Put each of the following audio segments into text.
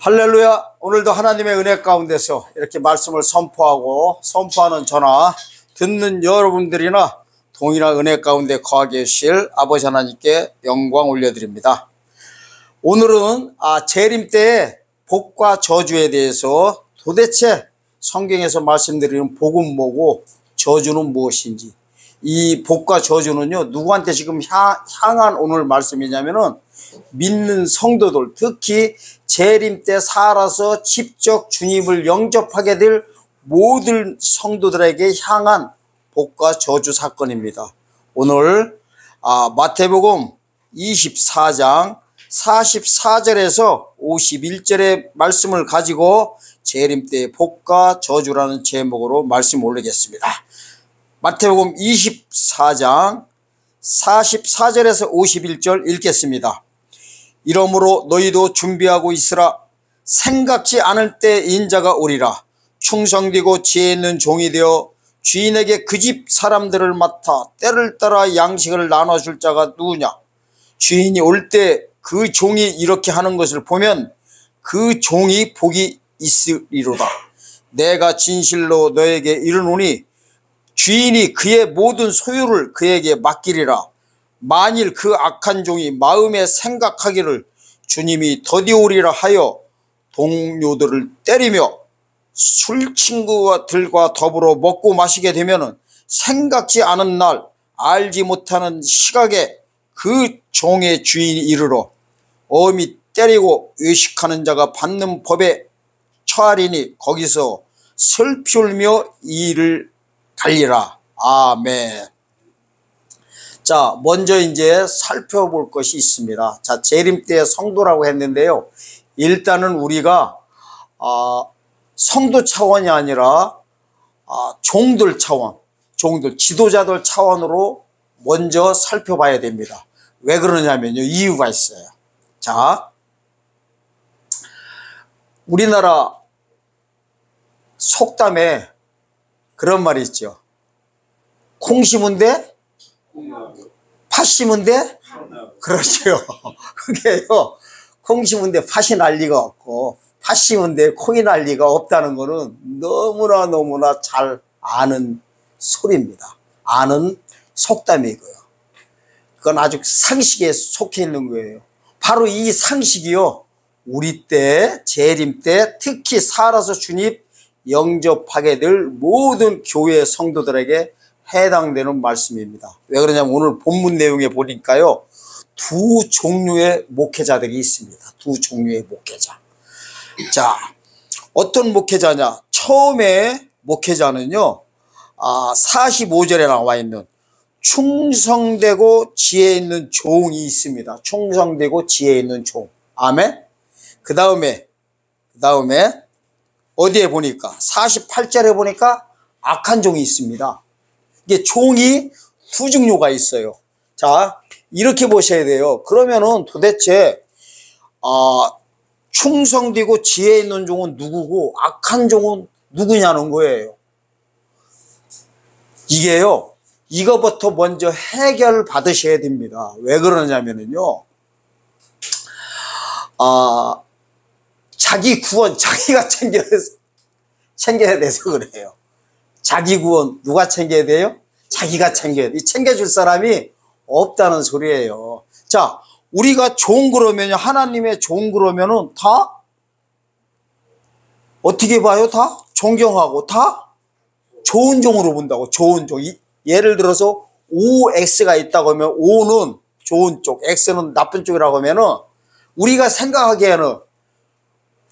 할렐루야. 오늘도 하나님의 은혜 가운데서 이렇게 말씀을 선포하는 저나 듣는 여러분들이나 동일한 은혜 가운데 거하게 하실 아버지 하나님께 영광 올려드립니다. 오늘은 재림 때의 복과 저주에 대해서 도대체 성경에서 말씀드리는 복은 뭐고 저주는 무엇인지, 이 복과 저주는요 누구한테 지금 향한 오늘 말씀이냐면은 믿는 성도들, 특히 재림 때 살아서 직접 주님을 영접하게 될 모든 성도들에게 향한 복과 저주 사건입니다. 오늘 마태복음 24장 44절에서 51절의 말씀을 가지고 재림 때의 복과 저주라는 제목으로 말씀 올리겠습니다. 마태복음 24장 44절에서 51절 읽겠습니다. 이러므로 너희도 준비하고 있으라. 생각지 않을 때 인자가 오리라. 충성되고 지혜 있는 종이 되어 주인에게 그 집 사람들을 맡아 때를 따라 양식을 나눠줄 자가 누구냐. 주인이 올 때 그 종이 이렇게 하는 것을 보면 그 종이 복이 있으리로다. 내가 진실로 너에게 이르노니 주인이 그의 모든 소유를 그에게 맡기리라. 만일 그 악한 종이 마음에 생각하기를 주님이 더디 오리라 하여 동료들을 때리며 술 친구들과 더불어 먹고 마시게 되면 생각지 않은 날 알지 못하는 시각에 그 종의 주인이 이르러 엄히 때리고 의식하는 자가 받는 법에 처하리니 거기서 슬피 울며 이를 갈리라. 아멘. 자, 먼저 이제 살펴볼 것이 있습니다. 자, 재림 때의 성도라고 했는데요. 일단은 우리가 성도 차원이 아니라 종들 차원, 지도자들 차원으로 먼저 살펴봐야 됩니다. 왜 그러냐면요, 이유가 있어요. 자, 우리나라 속담에 그런 말이 있죠. 콩 심은 데 팥 심은 데? 그렇죠. 그게요, 콩 심은 데 팥이 날 리가 없고 팥 심은 데 콩이 날 리가 없다는 거는 너무나 잘 아는 소리입니다. 아는 속담이고요. 그건 아주 상식에 속해 있는 거예요. 바로 이 상식이요, 우리 때 재림 때 특히 살아서 주님 영접하게 될 모든 교회 성도들에게 해당되는 말씀입니다. 왜 그러냐면 오늘 본문 내용에 보니까요, 두 종류의 목회자들이 있습니다. 두 종류의 목회자. 자, 어떤 목회자냐? 처음에 목회자는요, 45절에 나와 있는 충성되고 지혜 있는 종이 있습니다. 충성되고 지혜 있는 종. 아멘. 그 다음에 어디에 보니까 48절에 보니까 악한 종이 있습니다. 이게 종이 두 종류가 있어요. 자, 이렇게 보셔야 돼요. 그러면은 도대체 충성되고 지혜 있는 종은 누구고 악한 종은 누구냐는 거예요. 이게요, 이거부터 먼저 해결 받으셔야 됩니다. 왜 그러냐면요, 자기 구원 자기가 챙겨야 돼서 그래요. 자기 구원 누가 챙겨야 돼요? 자기가 챙겨야 돼. 챙겨줄 사람이 없다는 소리예요. 자, 우리가 종 그러면요, 하나님의 종 그러면은 다 어떻게 봐요? 다 존경하고 다 좋은 종으로 본다고. 좋은 종. 예를 들어서 OX가 있다고 하면 O는 좋은 쪽, X는 나쁜 쪽이라고 하면은 우리가 생각하기에는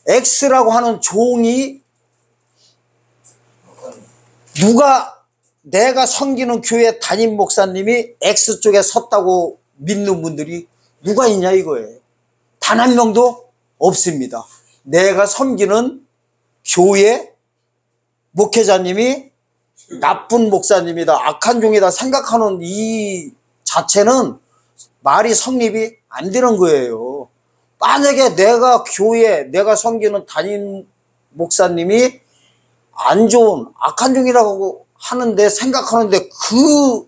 X라고 하는 종이 내가 섬기는 교회 담임 목사님이 X쪽에 섰다고 믿는 분들이 누가 있냐 이거예요. 단 한 명도 없습니다. 내가 섬기는 교회 목회자님이 나쁜 목사님이다, 악한 종이다 생각하는 이 자체는 말이 성립이 안 되는 거예요. 만약에 내가 섬기는 담임 목사님이 안 좋은 악한 종이라고 하는데 생각하는데 그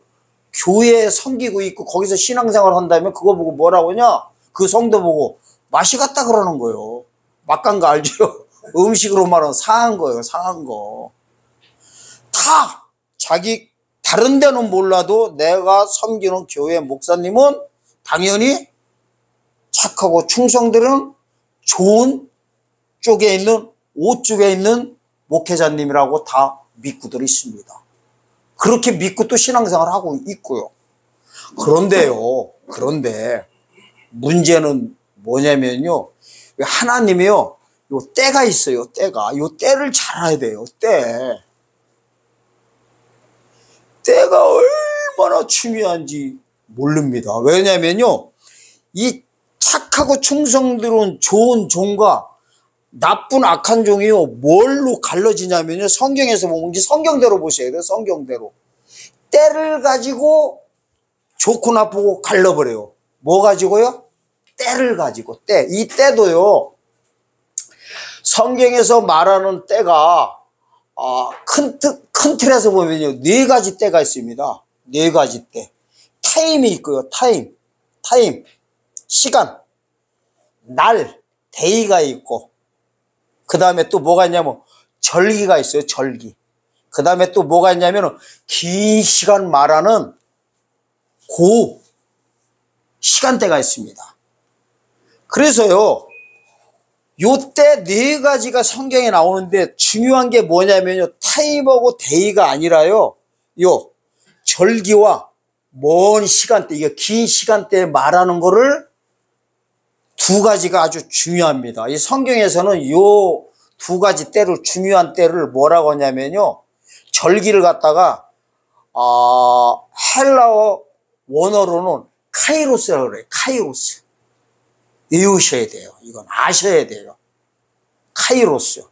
교회에 섬기고 있고 거기서 신앙생활 한다면 그거 보고 뭐라고 하냐? 그 성도 보고 맛이 갔다 그러는 거예요. 막간 거 알죠? 음식으로 말하면 상한 거예요, 상한 거. 다 자기 다른 데는 몰라도 내가 섬기는 교회 목사님은 당연히 착하고 충성들은 좋은 쪽에 있는 옷 쪽에 있는 목회자님이라고 다 믿고들 있습니다. 그렇게 믿고 또 신앙생활을 하고 있고요. 그런데 문제는 뭐냐면요, 하나님이요, 요 때가 있어요. 요 때를 잘 알아야 돼요. 때가 얼마나 중요한지 모릅니다. 왜냐면요, 이 착하고 충성스러운 좋은 종과 나쁜 악한 종이요, 뭘로 갈라지냐면요, 성경에서 보면 성경대로 보셔야 돼요. 성경대로 때를 가지고 좋고 나쁘고 갈라버려요. 뭐 가지고요? 때를 가지고. 이 때도요, 성경에서 말하는 때가 큰 틀에서 보면요, 4가지 때가 있습니다. 4가지 때. 타임이 있고요. 타임, 시간, 날, 데이가 있고, 그 다음에 또 뭐가 있냐면 절기가 있어요. 절기. 그 다음에 또 뭐가 있냐면 긴 시간 말하는 고 시간대가 있습니다. 그래서요, 요때 4가지가 성경에 나오는데 중요한 게 뭐냐면요, 타임하고 데이가 아니라요, 요 절기와 먼 시간대, 이게 긴 시간대에 말하는 거를 2가지가 아주 중요합니다. 이 성경에서는 요 2가지 때를, 중요한 때를 뭐라고 하냐면요, 절기를 갖다가 헬라어 원어로는 카이로스라고 그래요. 카이로스. 외우셔야 돼요. 이건 아셔야 돼요. 카이로스.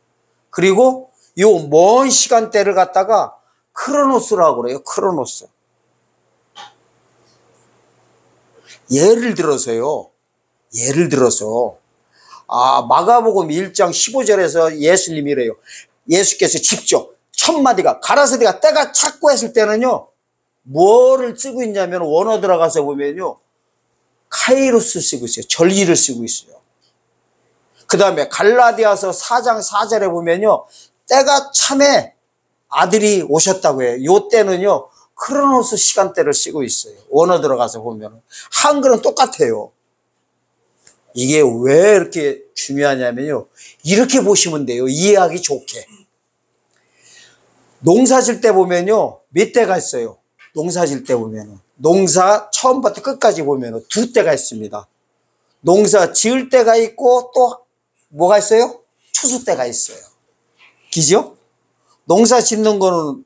그리고 요 먼 시간대를 갖다가 크로노스라고 그래요. 크로노스. 예를 들어서 마가복음 1장 15절에서 예수님이래요. 예수께서 직접 첫 마디가 가라사대가 때가 찼고 했을 때는요, 뭐를 쓰고 있냐면 원어 들어가서 보면요, 카이로스 쓰고 있어요. 절기를 쓰고 있어요. 그 다음에 갈라디아서 4장 4절에 보면요, 때가 참에 아들이 오셨다고 해요. 요 때는요, 크로노스 시간대를 쓰고 있어요. 원어 들어가서 보면. 한글은 똑같아요. 이게 왜 이렇게 중요하냐면요, 이렇게 보시면 돼요. 이해하기 좋게. 농사 질 때 보면요, 몇 때가 있어요. 농사 질 때 보면은. 농사 처음부터 끝까지 보면은 2때가 있습니다. 농사 지을 때가 있고 또 뭐가 있어요? 추수 때가 있어요. 그죠? 농사 짓는 거는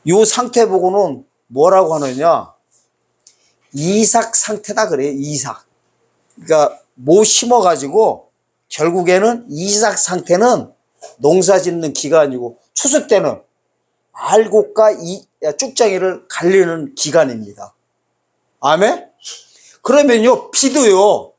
요 상태 보고는 뭐라고 하느냐? 이삭 상태다 그래요. 이삭. 그러니까 뭐 심어가지고 결국에는 이삭 상태는 농사 짓는 기간이고, 추수 때는 알곡과 쭉정이를 갈리는 기간입니다. 아멘? 그러면요, 비도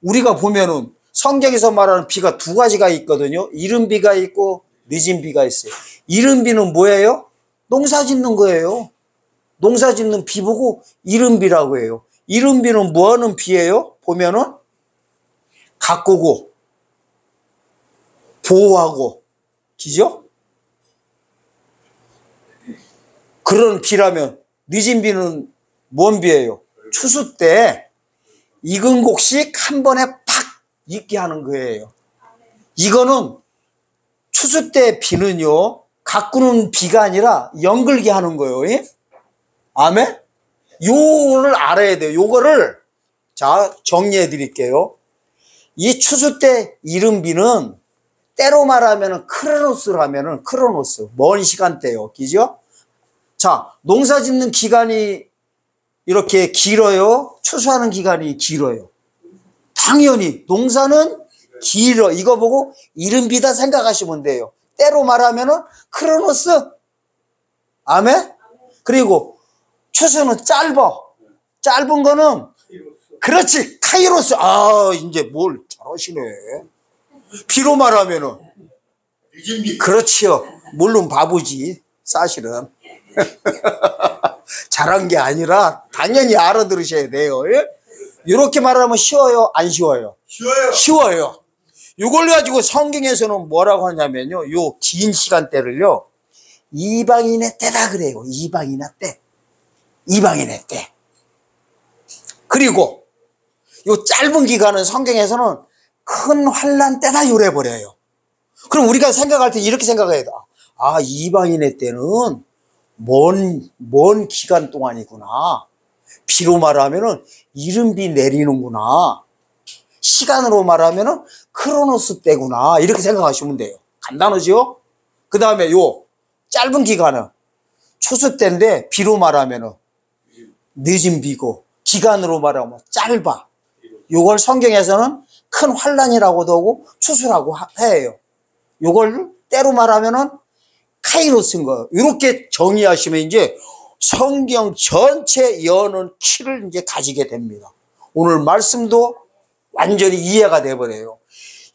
우리가 보면은 성경에서 말하는 비가 2가지가 있거든요. 이른 비가 있고 늦은 비가 있어요. 이른 비는 뭐예요? 농사 짓는 거예요. 농사 짓는 비 보고 이른 비라고 해요. 이른 비는 뭐 하는 비예요? 보면은 가꾸고 보호하고, 그죠? 그런 비라면, 늦은 비는 뭔 비예요? 추수 때 익은 곡식 한 번에 팍 익게 하는 거예요. 이거는 추수 때 비는요, 가꾸는 비가 아니라 연글게 하는 거예요. 예? 아멘? 요거를 알아야 돼요. 요거를 자, 정리해 드릴게요. 이 추수 때 이른 비는 때로 말하면 크로노스로 하면은 크로노스, 먼 시간대요. 그죠? 자, 농사 짓는 기간이 이렇게 길어요? 추수하는 기간이 길어요? 당연히 농사는 길어. 이거 보고 이른 비다 생각하시면 돼요. 때로 말하면은 크로노스. 아멘? 그리고 추수는 짧아. 짧은 거는 그렇지, 카이로스. 이제 뭘 잘하시네. 비로 말하면은 그렇지요. 물론 바보지 사실은. 잘한 게 아니라 당연히 알아들으셔야 돼요. 예? 이렇게 말하면 쉬워요? 안 쉬워요? 쉬워요. 쉬워요. 이걸 가지고 성경에서는 뭐라고 하냐면요. 요 긴 시간대를요. 이방인의 때다 그래요. 이방인의 때. 이방인의 때. 그리고 요 짧은 기간은 성경에서는 큰 환난 때다 요래버려요. 그럼 우리가 생각할 때 이렇게 생각해야 돼. 아, 이방인의 때는 먼 기간 동안이구나. 비로 말하면은 이른비 내리는구나. 시간으로 말하면은 크로노스 때구나. 이렇게 생각하시면 돼요. 간단하죠? 그 다음에 요 짧은 기간은 추수 때인데 비로 말하면은 늦은 비고 기간으로 말하면 짧아. 요걸 성경에서는 큰 환란이라고도 하고 추수라고 해요. 요걸 때로 말하면은 카이로스인 거예요. 이렇게 정의하시면 이제 성경 전체 여는 키를 이제 가지게 됩니다. 오늘 말씀도 완전히 이해가 돼버려요.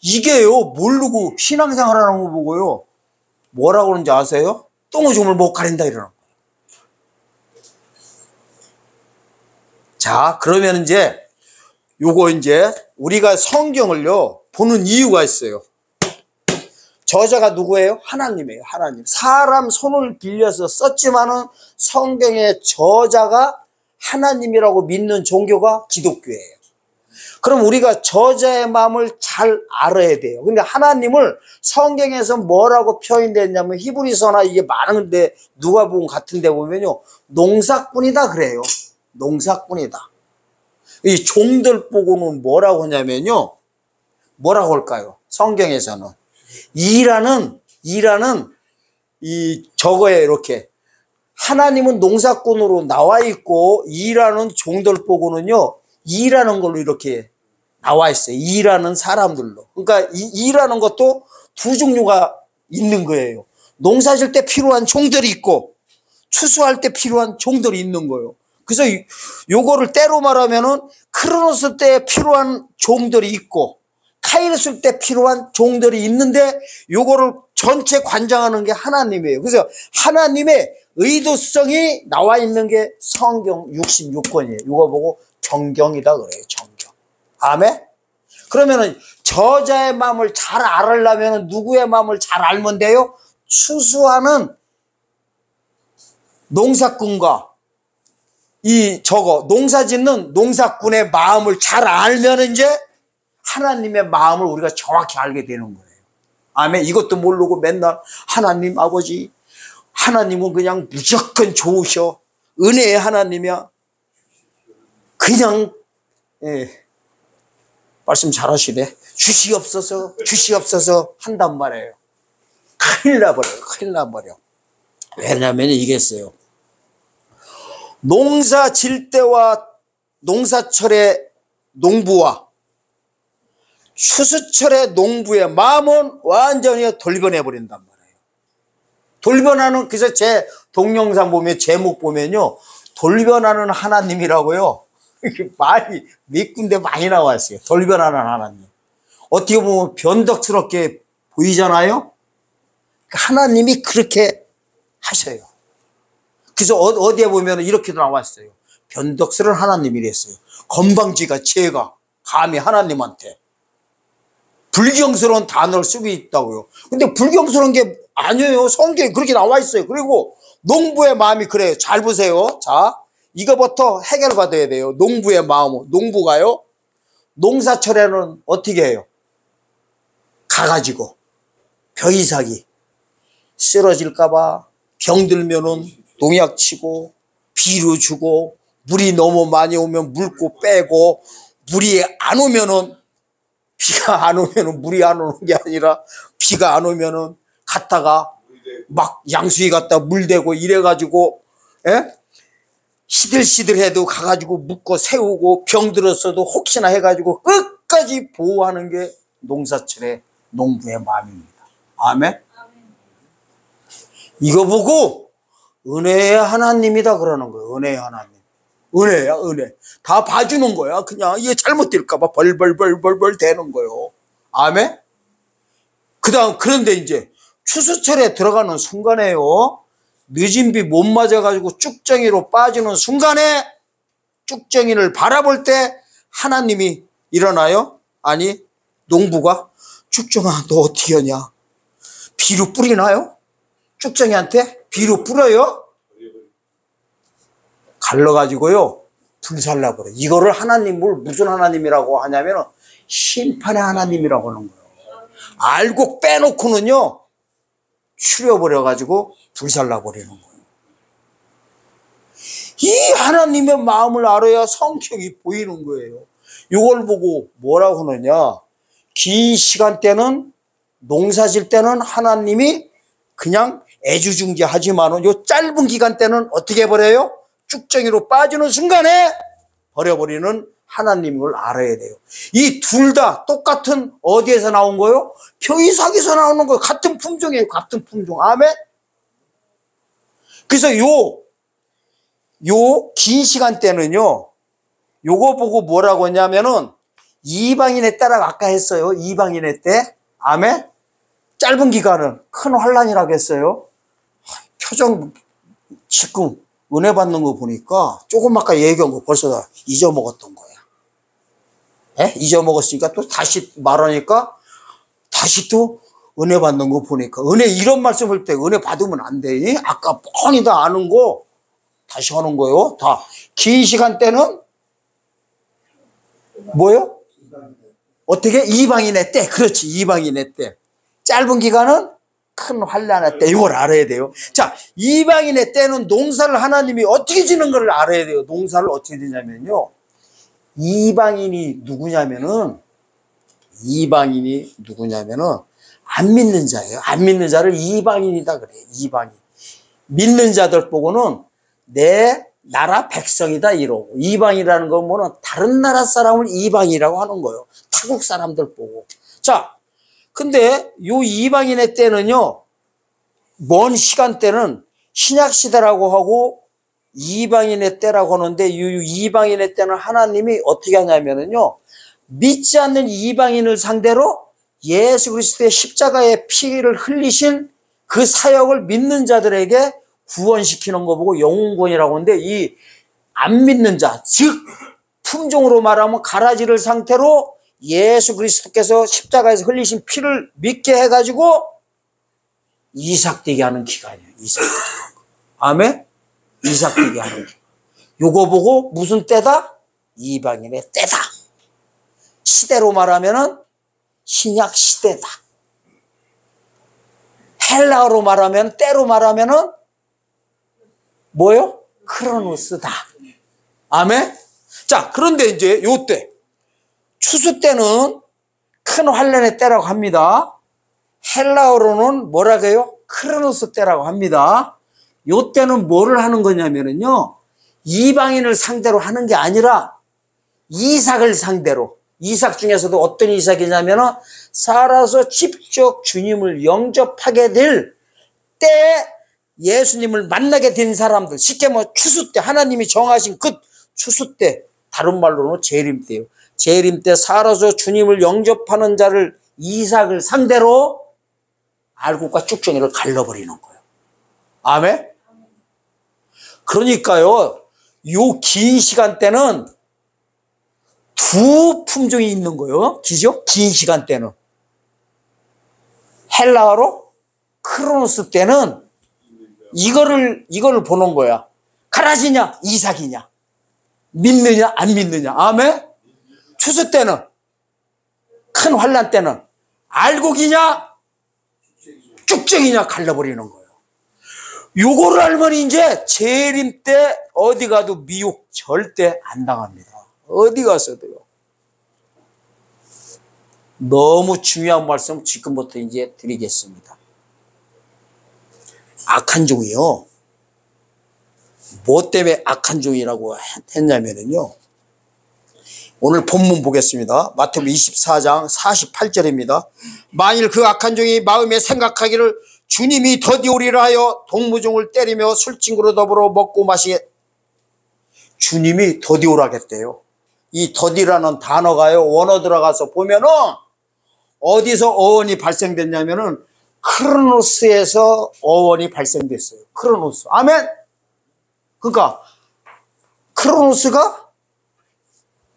이게요, 모르고 신앙생활 하는 거 보고요, 뭐라고 그러는지 아세요? 똥오줌을 못 가린다 이러는 거예요. 자, 그러면 이제 요거 이제 우리가 성경을요, 보는 이유가 있어요. 저자가 누구예요? 하나님이에요. 하나님. 사람 손을 빌려서 썼지만은 성경의 저자가 하나님이라고 믿는 종교가 기독교예요. 그럼 우리가 저자의 마음을 잘 알아야 돼요. 근데 하나님을 성경에서 뭐라고 표현됐냐면 히브리서나 이게 많은데 누가복음 같은 데 보면요. 농사꾼이다 그래요. 농사꾼이다. 이 종들 보고는 뭐라고 하냐면요. 뭐라고 할까요? 성경에서는. 일하는 이 저거에 이렇게 하나님은 농사꾼으로 나와 있고 일하는 종들 보고는요. 일하는 걸로 이렇게 나와 있어요. 일하는 사람들로. 그러니까 일하는 것도 두 종류가 있는 거예요. 농사 질 때 필요한 종들이 있고 추수할 때 필요한 종들이 있는 거예요. 그래서 요거를 때로 말하면은 크로노스 때 필요한 종들이 있고 카이로스 때 필요한 종들이 있는데 요거를 전체 관장하는 게 하나님이에요. 그래서 하나님의 의도성이 나와 있는 게 성경 66권이에요. 이거 보고 정경이다 그래요. 정경. 아멘? 그러면은 저자의 마음을 잘 알으려면 누구의 마음을 잘 알면 돼요? 추수하는 농사꾼과 농사 짓는 농사꾼의 마음을 잘 알면 이제 하나님의 마음을 우리가 정확히 알게 되는 거예요. 아멘. 이것도 모르고 맨날 하나님 아버지, 하나님은 그냥 무조건 좋으셔. 은혜의 하나님이야. 그냥 말씀 잘하시네. 주시옵소서 한단 말이에요. 큰일 나버려. 왜냐면 이게 있어요. 농사 질 때와 농사철의 농부와 추수철의 농부의 마음은 완전히 돌변해버린단 말이에요. 돌변하는, 그래서 제 동영상 보면, 제목 보면요. 돌변하는 하나님이라고요. 많이, 몇 군데 많이 나와 있어요. 돌변하는 하나님. 어떻게 보면 변덕스럽게 보이잖아요? 하나님이 그렇게 하셔요. 그래서 어디에 보면 이렇게도 나와 있어요. 변덕스러운 하나님이랬어요. 건방지가 죄가 감히 하나님한테. 불경스러운 단어를 쓰고 있다고요. 근데 불경스러운 게 아니에요. 성경에 그렇게 나와 있어요. 그리고 농부의 마음이 그래요. 잘 보세요. 자, 이거부터 해결받아야 돼요. 농부의 마음은. 농부가요. 농사철에는 어떻게 해요? 가가지고 벼이삭이 쓰러질까봐 병들면은 농약 치고 비료 주고 물이 너무 많이 오면 물고 빼고 물이 안 오면은 비가 안 오면은 물이 안 오는 게 아니라 비가 안 오면은 갔다가 막 양수위 갔다 물대고 이래가지고 시들시들해도 가가지고 묶고 세우고 병들었어도 혹시나 해가지고 끝까지 보호하는 게 농사철의 농부의 마음입니다. 아멘? 이거 보고 은혜의 하나님이다 그러는 거예요. 은혜의 하나님. 은혜야, 은혜. 다 봐주는 거야. 그냥 이게 잘못될까봐 벌벌벌벌 되는 거예요. 아멘? 그런데 이제 추수철에 들어가는 순간에요. 늦은 비 못 맞아가지고 쭉정이로 빠지는 순간에 쭉정이를 바라볼 때 하나님이 일어나요? 아니, 농부가 쭉정아 너 어떻게 하냐? 비료 뿌리나요? 쭉정이한테 비료 뿌려요? 갈라가지고요 불살라버려. 이거를 하나님을 무슨 하나님이라고 하냐면 심판의 하나님이라고 하는 거예요. 알고 빼놓고는요 추려버려가지고 불살라버리는 거예요. 이 하나님의 마음을 알아야 성격이 보이는 거예요. 이걸 보고 뭐라고 하느냐, 긴 시간 때는 농사 질 때는 하나님이 그냥 애주중지하지만은 요 짧은 기간 때는 어떻게 해버려요? 쭉정이로 빠지는 순간에 버려버리는 하나님을 알아야 돼요. 이 둘 다 똑같은 어디에서 나온 거예요? 표이삭에서 나오는 거예요. 같은 품종이에요. 같은 품종. 아멘? 그래서 요 긴 시간 때는요, 요거 보고 뭐라고 했냐면은 이방인의 때라고 아까 했어요. 이방인의 때. 아멘? 짧은 기간은 큰 환란이라고 했어요. 표정 지금 은혜 받는 거 보니까 조금 아까 얘기한 거 벌써 다 잊어먹었던 거야. 에? 잊어먹었으니까 또 다시 말하니까 다시 또 은혜 받는 거 보니까 은혜 이런 말씀을 때 은혜 받으면 안 돼. 아까 뻔히 다 아는 거 다시 하는 거예요. 다 긴 시간 때는 뭐요? 어떻게? 이방인의 때. 그렇지, 이방인의 때. 짧은 기간은 큰 환란의 때. 이걸 알아야 돼요. 자, 이방인의 때는 농사를 하나님이 어떻게 지는 걸 알아야 돼요. 농사를 어떻게 되냐면요, 이방인이 누구냐면은 안 믿는 자예요. 안 믿는 자를 이방인이다 그래요. 이방인. 믿는 자들 보고는 내 나라 백성이다 이러고, 이방이라는 건 뭐는 다른 나라 사람을 이방이라고 하는 거예요. 타국 사람들 보고. 자, 근데 요 이방인의 때는요, 먼 시간 때는 신약 시대라고 하고 이방인의 때라고 하는데, 이 이방인의 때는 하나님이 어떻게 하냐면은요, 믿지 않는 이방인을 상대로 예수 그리스도의 십자가의 피를 흘리신 그 사역을 믿는 자들에게 구원시키는 거 보고 영혼구원이라고 하는데, 이 안 믿는 자, 즉 품종으로 말하면 가라지를 상태로 예수 그리스도께서 십자가에서 흘리신 피를 믿게 해가지고 이삭되게 하는 기간이에요. 이삭되게. 아멘? 이삭되게 하는 기간. 요거 보고 무슨 때다? 이방인의 때다. 시대로 말하면은 신약 시대다. 헬라어로 말하면, 때로 말하면은 뭐요? 크로노스다. 아멘? 자, 그런데 이제 요때 추수 때는 큰 환란의 때라고 합니다. 헬라어로는 뭐라고 해요? 크로노스 때라고 합니다. 요 때는 뭐를 하는 거냐면요, 이방인을 상대로 하는 게 아니라 이삭을 상대로. 이삭 중에서도 어떤 이삭이냐면은 살아서 직접 주님을 영접하게 될 때, 예수님을 만나게 된 사람들, 쉽게 말해 추수 때, 하나님이 정하신 그 추수 때, 다른 말로는 재림 때예요. 재림 때 살아서 주님을 영접하는 자를, 이삭을 상대로 알곡과 쭉정이를 갈라버리는 거예요. 아멘? 그러니까요, 요 긴 시간 때는 두 품종이 있는 거예요. 기죠? 긴 시간 때는. 헬라어로 크로노스 때는 이거를 보는 거야. 가라지냐, 이삭이냐, 믿느냐, 안 믿느냐. 아멘? 추수 때는, 큰 환란 때는 알곡이냐, 쭉정이냐 갈라버리는 거예요. 요거를 알면 이제 재림 때 어디 가도 미혹 절대 안 당합니다. 어디 가서도요. 너무 중요한 말씀 지금부터 이제 드리겠습니다. 악한 종이요. 뭐 때문에 악한 종이라고 했냐면요, 오늘 본문 보겠습니다. 마태복음 24장 48절입니다. 만일 그 악한 종이 마음에 생각하기를 주님이 더디오리라 하여 동무종을 때리며 술친구로 더불어 먹고 마시게. 주님이 더디오라겠대요. 이 더디라는 단어가요, 원어 들어가서 보면은 어디서 어원이 발생됐냐면은 크로노스에서 어원이 발생됐어요. 크로노스. 아멘? 그러니까 크로노스가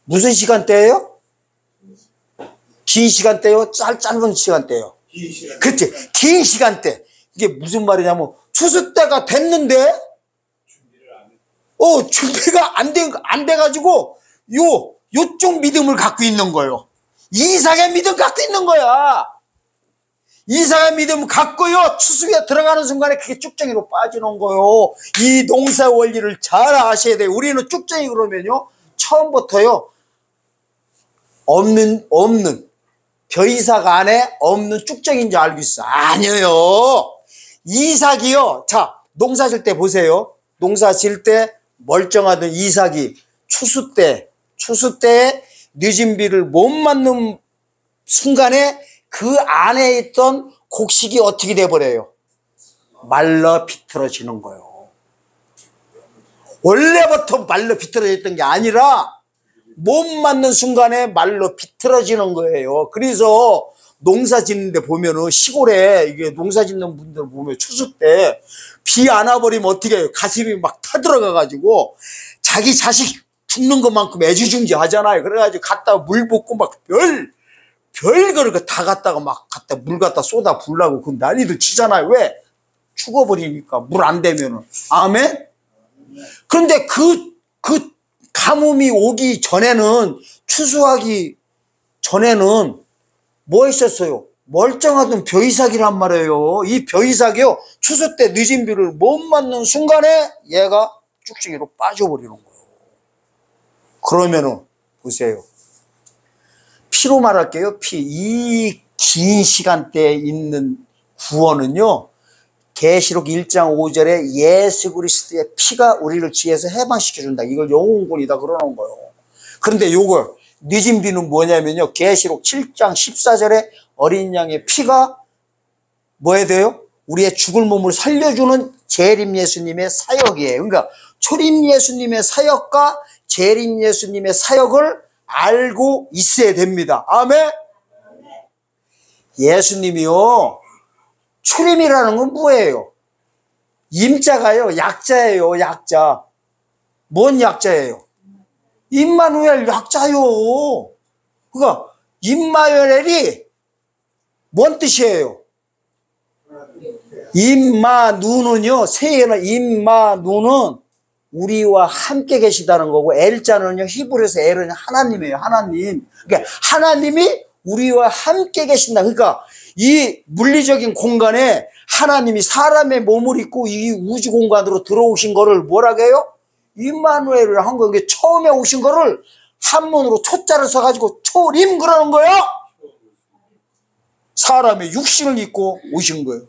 무슨 시간대예요? 긴 시간대요? 짧은 시간대요? 그치, 긴 시간대. 이게 무슨 말이냐면 추수 때가 됐는데 준비가 안 돼가지고 요쪽 믿음을 갖고 있는 거예요. 이삭의 믿음 갖고 있는 거야. 이삭의 믿음 갖고요, 추수에 들어가는 순간에 그게 쭉정이로 빠지는 거예요. 이 농사 원리를 잘 아셔야 돼요. 우리는 쭉정이 그러면요, 처음부터요, 없는 벼이삭 안에 없는 쭉정인 줄 알고 있어. 아니에요. 이삭이요, 자, 농사 질 때 보세요. 농사 질 때 멀쩡하던 이삭이 추수 때 늦은 비를 못 맞는 순간에 그 안에 있던 곡식이 어떻게 돼버려요? 말라 비틀어지는 거예요. 원래부터 말라 비틀어져 있던 게 아니라 못 맞는 순간에 말라 비틀어지는 거예요. 그래서 농사 짓는데 보면은 시골에 이게 농사 짓는 분들 보면 추수 때 비 안 와버리면 어떻게 해요? 가슴이 막 타들어가 가지고 자기 자식 죽는 것만큼 애지중지 하잖아요. 그래가지고 갖다가 물 붓고 막 별거를 다 갖다가 막 물 갖다 쏟아 부으려고 그 난리도 치잖아요. 왜? 죽어버리니까 물 안 되면은. 아멘? 그런데 그 가뭄이 오기 전에는, 추수하기 전에는 뭐 했었어요? 멀쩡하던 벼이삭이란 말이에요. 이 벼이삭이요, 추수 때 늦은 비를 못 맞는 순간에 얘가 쭉쭉이로 빠져버리는 거예요. 그러면은 보세요. 피로 말할게요. 이 긴 시간대에 있는 구원은요, 계시록 1장 5절에 예수 그리스도의 피가 우리를 지혜에서 해방시켜준다. 이걸 영혼군이다 그러는 거예요. 그런데 요걸 늦은 비는 뭐냐면요, 계시록 7장 14절에 어린 양의 피가 뭐 해야 돼요? 우리의 죽을 몸을 살려주는 재림 예수님의 사역이에요. 그러니까 초림 예수님의 사역과 재림 예수님의 사역을 알고 있어야 됩니다. 아멘? 예수님이요, 초림이라는 건 뭐예요? 임자가요, 약자예요. 약자. 뭔 약자예요? 임마누엘 약자요. 그러니까 임마누엘이 뭔 뜻이에요? 임마누는요, 세에는 임마누는 우리와 함께 계시다는 거고, 엘자는요, 히브리어에서 엘은 하나님이에요. 하나님. 그러니까 하나님이 우리와 함께 계신다. 그러니까 이 물리적인 공간에 하나님이 사람의 몸을 입고 이 우주 공간으로 들어오신 거를 뭐라고 해요? 임마누엘을 한 거예요. 처음에 오신 거를 한문으로 초자를 써가지고 초림 그러는 거예요. 사람의 육신을 입고 오신 거예요.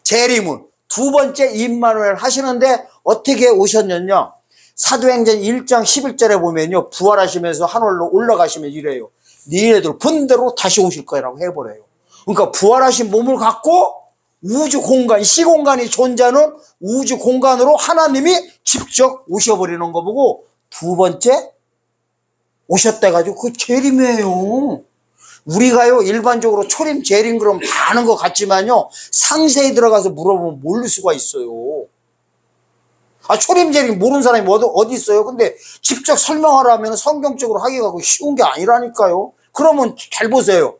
재림은 두 번째 임마누엘 하시는데 어떻게 오셨느냐? 사도행전 1장 11절에 보면요, 부활하시면서 하늘로 올라가시면 이래요. 니네들 본대로 다시 오실 거라고 해버려요. 그러니까 부활하신 몸을 갖고 우주 공간, 시공간이 존재하는 우주 공간으로 하나님이 직접 오셔버리는 거 보고 두 번째 오셨다 가지고 그 재림이에요. 우리가요, 일반적으로 초림, 재림 그러면 다 아는 것 같지만요, 상세히 들어가서 물어보면 모를 수가 있어요. 초림, 재림 모르는 사람이 어디 있어요? 근데 직접 설명하라면 성경적으로 하기가 쉬운 게 아니라니까요. 그러면 잘 보세요.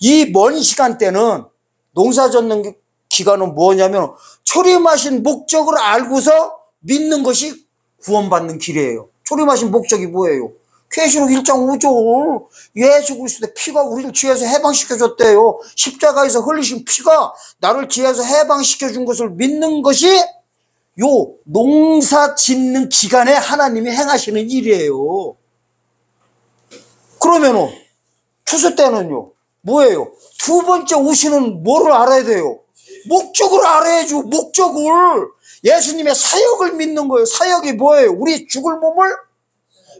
이 먼 시간대는, 농사 짓는 기간은 뭐냐면 초림하신 목적을 알고서 믿는 것이 구원받는 길이에요. 초림하신 목적이 뭐예요? 계시록 1장 5절 예수 그리스도의 피가 우리를 지혜에서 해방시켜줬대요. 십자가에서 흘리신 피가 나를 지혜에서 해방시켜준 것을 믿는 것이 요 농사 짓는 기간에 하나님이 행하시는 일이에요. 그러면은 추수 때는요, 뭐예요? 두 번째 오시는 뭐를 알아야 돼요? 목적을 알아야죠. 목적을. 예수님의 사역을 믿는 거예요. 사역이 뭐예요? 우리 죽을 몸을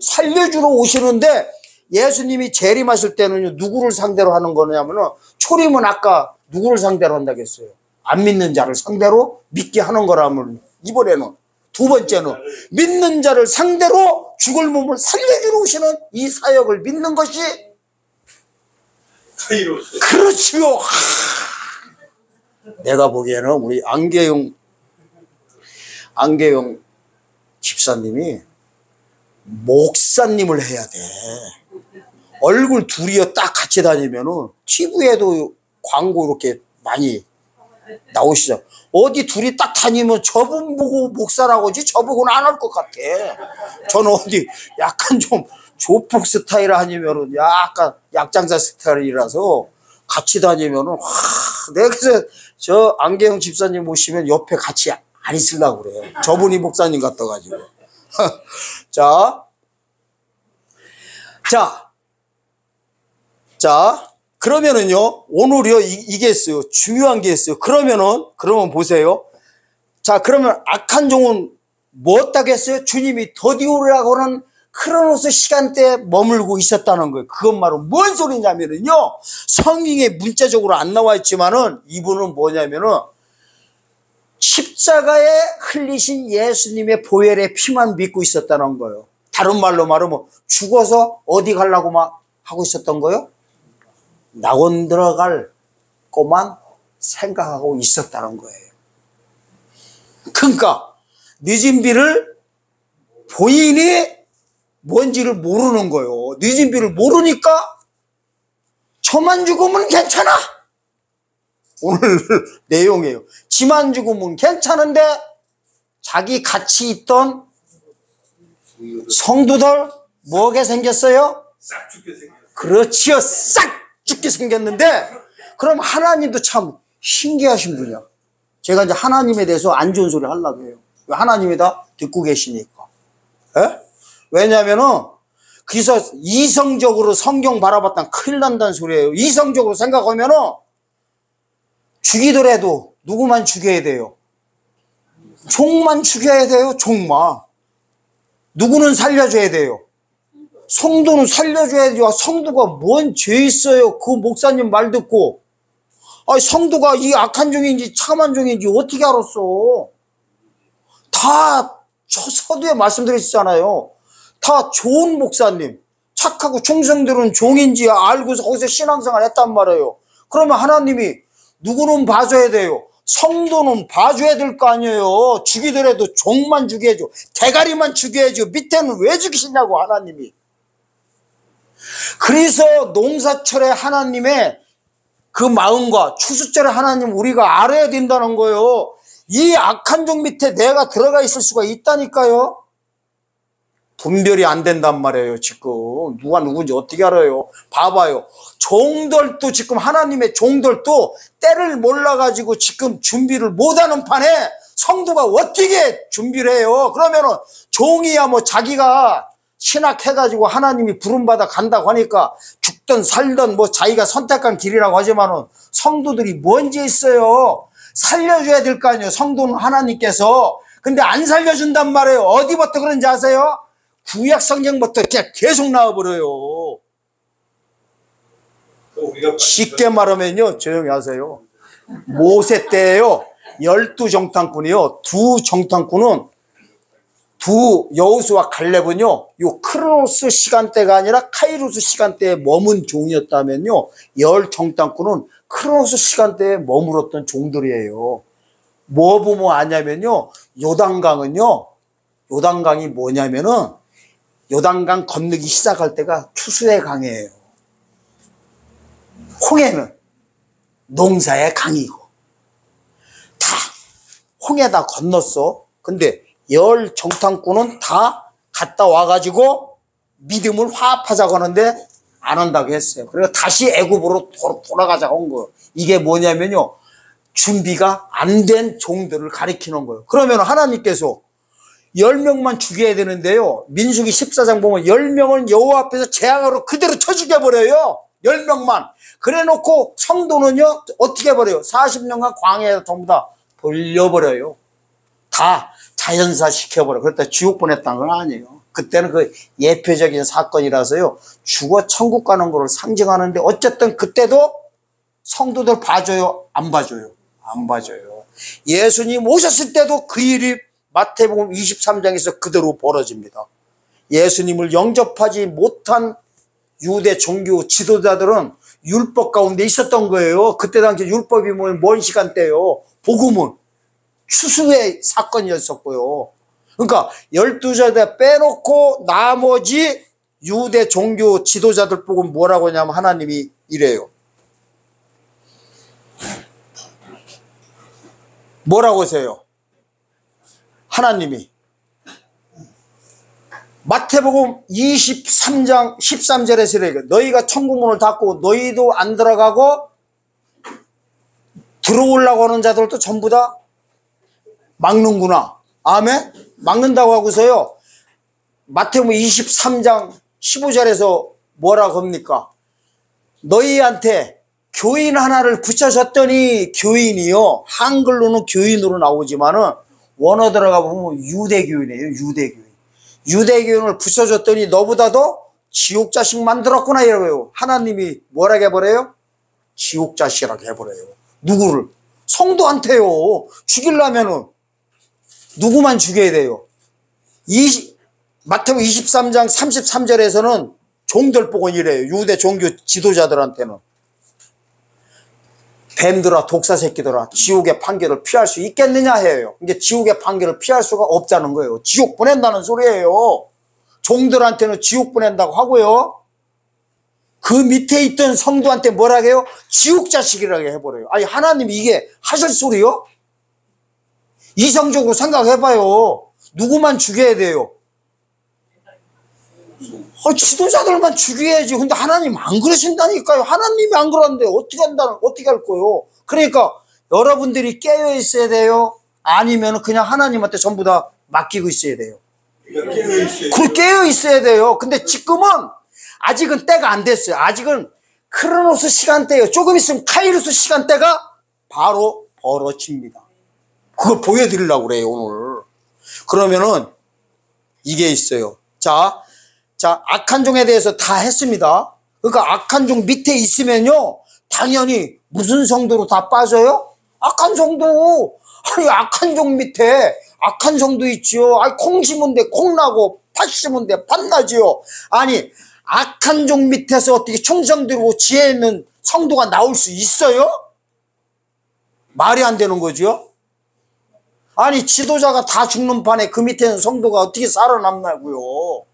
살려주러 오시는데, 예수님이 재림하실 때는요, 누구를 상대로 하는 거냐면은, 초림은 아까 누구를 상대로 한다고 했어요? 안 믿는 자를 상대로 믿게 하는 거라면, 이번에는 두 번째는 믿는 자를 상대로 죽을 몸을 살려주러 오시는 이 사역을 믿는 것이 그렇지요. 내가 보기에는 우리 안계영 집사님이 목사님을 해야 돼. 얼굴 둘이요 딱 같이 다니면은 TV에도 광고 이렇게 많이 나오시죠. 어디 둘이 딱 다니면 저분 보고 목사라고 하지 저보고는 안 할 것 같아. 저는 어디 약간 좀 조폭 스타일 아니면은 약간 약장사 스타일이라서 같이 다니면은 내가 그래서 저 안계영 집사님 모시면 옆에 같이 안 있으려고 그래요. 저분이 목사님 같아가지고. 자, 그러면은요, 오늘요, 이게 있어요. 중요한 게 있어요. 그러면 보세요. 자, 그러면 악한 종은 뭐 했다고 했어요? 주님이 더디오라고 하는 크로노스 시간대에 머물고 있었다는 거예요. 그것 말은 뭔 소리냐면은요, 성경에 문자적으로 안 나와 있지만은 이분은 뭐냐면은 십자가에 흘리신 예수님의 보혈의 피만 믿고 있었다는 거예요. 다른 말로 말하면 죽어서 어디 가려고 막 하고 있었던 거예요? 낙원 들어갈 것만 생각하고 있었다는 거예요. 그러니까 늦은 비를 본인이 뭔지를 모르는 거예요. 늦은 비를 모르니까 저만 죽으면 괜찮아. 오늘 내용이에요. 지만 죽으면 괜찮은데 자기 같이 있던 성도들 뭐게 생겼어요? 싹 죽게 생겼어요. 그렇지요. 싹 죽게 생겼는데 그럼 하나님도 참 신기하신 분이야. 제가 이제 하나님에 대해서 안 좋은 소리 하려고 해요. 하나님이 다 듣고 계시니까. 에? 왜냐면은 그래서 이성적으로 성경 바라봤다면 큰일 난다는 소리예요. 이성적으로 생각하면은 죽이더라도 누구만 죽여야 돼요? 종만 죽여야 돼요. 종만. 누구는 살려줘야 돼요? 성도는 살려줘야죠. 성도가 뭔 죄 있어요? 그 목사님 말 듣고. 아니, 성도가 이 악한 종인지 참한 종인지 어떻게 알았어? 다 서두에 말씀드렸잖아요. 다 좋은 목사님, 착하고 충성들은 종인지 알고서 거기서 신앙생활 했단 말이에요. 그러면 하나님이 누구는 봐줘야 돼요? 성도는 봐줘야 될 거 아니에요. 죽이더라도 종만 죽여야죠. 대가리만 죽여야죠. 밑에는 왜 죽이시냐고 하나님이. 그래서 농사철에 하나님의 그 마음과 추수철에 하나님 우리가 알아야 된다는 거예요. 이 악한 종 밑에 내가 들어가 있을 수가 있다니까요. 분별이 안 된단 말이에요. 지금 누가 누군지 어떻게 알아요? 봐봐요. 종들도 지금 하나님의 종들도 때를 몰라가지고 지금 준비를 못하는 판에 성도가 어떻게 준비를 해요? 그러면은 종이야 뭐 자기가 신학해가지고 하나님이 부름받아 간다고 하니까 죽든 살든 뭐 자기가 선택한 길이라고 하지만은 성도들이 뭔지 있어요. 살려줘야 될 거 아니에요. 성도는 하나님께서. 근데 안 살려준단 말이에요. 어디부터 그런지 아세요? 구약 성경부터 그냥 계속 나와버려요. 쉽게 말하면요, 조용히 하세요. 모세 때에요, 12정탐꾼이요, 두 정탐꾼은 두 여호수아 갈렙은요, 요 크로노스 시간대가 아니라 카이로스 시간대에 머문 종이었다면요, 10정탐꾼은 크로노스 시간대에 머물었던 종들이에요. 뭐 보면 아냐면요, 요단강은요, 요단강이 뭐냐면은 요단강 건너기 시작할 때가 추수의 강이에요. 홍해는 농사의 강이고 다 홍해다 건넜어. 근데 10정탐꾼은 다 갔다 와가지고 믿음을 화합하자고 하는데 안 한다고 했어요. 그래서 다시 애굽으로 돌아가자고 한 거예요. 이게 뭐냐면요, 준비가 안 된 종들을 가리키는 거예요. 그러면 하나님께서 10명만 죽여야 되는데요, 민수기 14장 보면 10명은 여호와 앞에서 재앙으로 그대로 쳐 죽여버려요. 10명만. 그래 놓고 성도는요 어떻게 해버려요? 40년간 광야에서 전부 다 돌려버려요. 다 자연사 시켜버려. 그랬다 지옥 보냈다는 건 아니에요. 그때는 그 예표적인 사건이라서요, 죽어 천국 가는 거를 상징하는데, 어쨌든 그때도 성도들 봐줘요? 안 봐줘요? 안 봐줘요. 예수님 오셨을 때도 그 일이 마태복음 23장에서 그대로 벌어집니다. 예수님을 영접하지 못한 유대 종교 지도자들은 율법 가운데 있었던 거예요. 그때 당시 율법이 뭔 시간대예요? 복음은 추수의 사건이었었고요. 그러니까 12제자 빼놓고 나머지 유대 종교 지도자들 보고 뭐라고 하냐면 하나님이 이래요. 뭐라고 하세요? 하나님이 마태복음 23장 13절에서 이래요. 너희가 천국문을 닫고 너희도 안 들어가고 들어오려고 하는 자들도 전부 다 막는구나. 아멘? 막는다고 하고서요. 마태복음 23장 15절에서 뭐라고 합니까? 너희한테 교인 하나를 붙여줬더니 교인이요. 한글로는 교인으로 나오지만은 원어 들어가 보면 유대교인이에요. 유대교인. 유대교인을 붙여줬더니 너보다도 지옥 자식 만들었구나 이러고요. 하나님이 뭐라고 해버려요? 지옥 자식이라고 해버려요. 누구를? 성도한테요. 죽이려면은 누구만 죽여야 돼요? 마태복음 23장 33절에서는 종들 보고 이래요. 유대 종교 지도자들한테는. 뱀들아 독사 새끼들아 지옥의 판결을 피할 수 있겠느냐 해요. 이게 지옥의 판결을 피할 수가 없다는 거예요. 지옥 보낸다는 소리예요. 종들한테는 지옥 보낸다고 하고요. 그 밑에 있던 성도한테 뭐라고 해요? 지옥 자식이라고 해버려요. 아니 하나님이 이게 하실 소리요? 이성적으로 생각해봐요. 누구만 죽여야 돼요? 지도자들만 죽여야지. 근데 하나님 안 그러신다니까요. 하나님이 안 그러는데 어떻게 할 거요? 그러니까 여러분들이 깨어 있어야 돼요. 아니면 그냥 하나님한테 전부 다 맡기고 있어야 돼요. 깨어 있어야 돼요. 근데 지금은 아직은 때가 안 됐어요. 아직은 크로노스 시간대예요. 조금 있으면 카이로스 시간대가 바로 벌어집니다. 그걸 보여드리려고 그래요, 오늘. 그러면은 이게 있어요. 자, 악한 종에 대해서 다 했습니다. 그러니까 악한 종 밑에 있으면요, 당연히 무슨 성도로 다 빠져요? 악한 성도. 아니, 악한 종 밑에 악한 성도 있지요. 아니, 콩 심은데 콩 나고, 팥 심은데 팥 나지요. 아니, 악한 종 밑에서 어떻게 충성되고 지혜 있는 성도가 나올 수 있어요? 말이 안 되는 거죠. 아니, 지도자가 다 죽는 판에 그 밑에는 성도가 어떻게 살아남냐고요.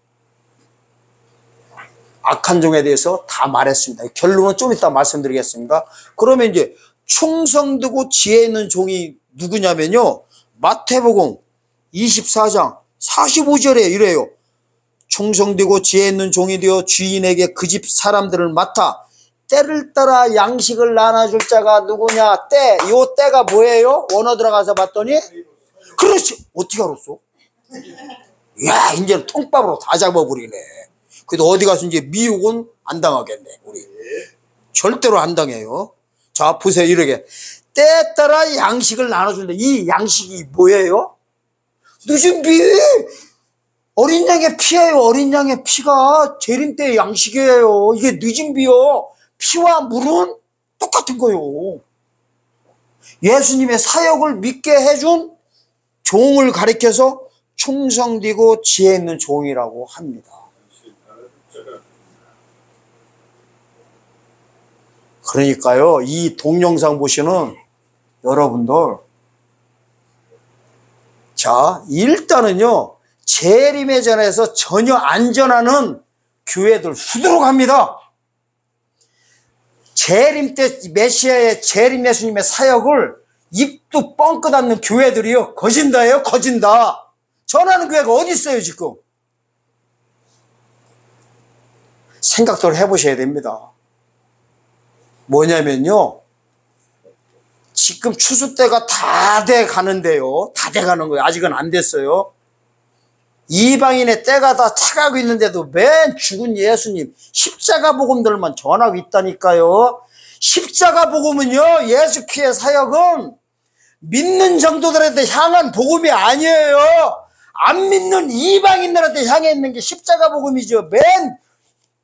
악한 종에 대해서 다 말했습니다. 결론은 좀 이따 말씀드리겠습니다. 그러면 이제 충성되고 지혜 있는 종이 누구냐면요, 마태복음 24장 45절에 이래요. 충성되고 지혜 있는 종이 되어 주인에게 그 집 사람들을 맡아 때를 따라 양식을 나눠줄 자가 누구냐? 때. 요 때가 뭐예요? 원어 들어가서 봤더니 그렇지. 어떻게 알았어? 야, 이제는 통밥으로 다 잡아버리네. 그래도 어디 가서 이제 미혹은 안 당하겠네. 우리 절대로 안 당해요. 자, 보세요. 이렇게 때에 따라 양식을 나눠준다. 이 양식이 뭐예요? 늦은 비. 어린 양의 피예요. 어린 양의 피가 재림 때의 양식이에요. 이게 늦은 비요. 피와 물은 똑같은 거예요. 예수님의 사역을 믿게 해준 종을 가리켜서 충성되고 지혜 있는 종이라고 합니다. 그러니까요, 이 동영상 보시는 여러분들, 자, 일단은요, 재림의 전에서 전혀 안전하는 교회들 수두룩합니다. 재림 때 메시아의 재림 예수님의 사역을 입도 뻥끗 않는 교회들이요, 거진다예요. 거진다. 전하는 교회가 어디 있어요 지금? 생각들 해보셔야 됩니다. 뭐냐면요, 지금 추수 때가 다 돼 가는데요, 다 돼 가는 거예요. 아직은 안 됐어요. 이방인의 때가 다 차가고 있는데도 맨 죽은 예수님 십자가 복음들만 전하고 있다니까요. 십자가 복음은요, 예수 피의 사역은 믿는 정도들한테 향한 복음이 아니에요. 안 믿는 이방인들한테 향해 있는 게 십자가 복음이죠. 맨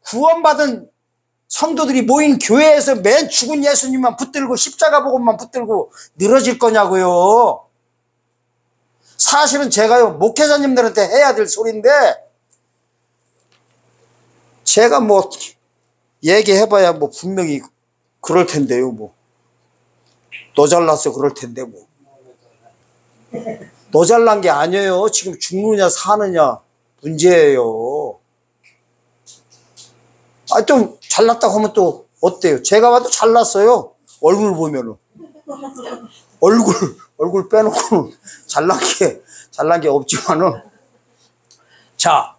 구원받은 성도들이 모인 교회에서 맨 죽은 예수님만 붙들고 십자가 복음만 붙들고 늘어질 거냐고요. 사실은 제가요, 목회자님들한테 해야 될 소리인데, 제가 뭐 얘기해봐야 뭐 분명히 그럴 텐데요. 뭐 너 잘났어 그럴 텐데 뭐. 너 잘난 게 아니에요. 지금 죽느냐 사느냐 문제예요. 아, 좀 잘났다고 하면 또 어때요? 제가 봐도 잘났어요. 얼굴 보면은. 얼굴 빼놓고는 잘난 게 없지만은. 자,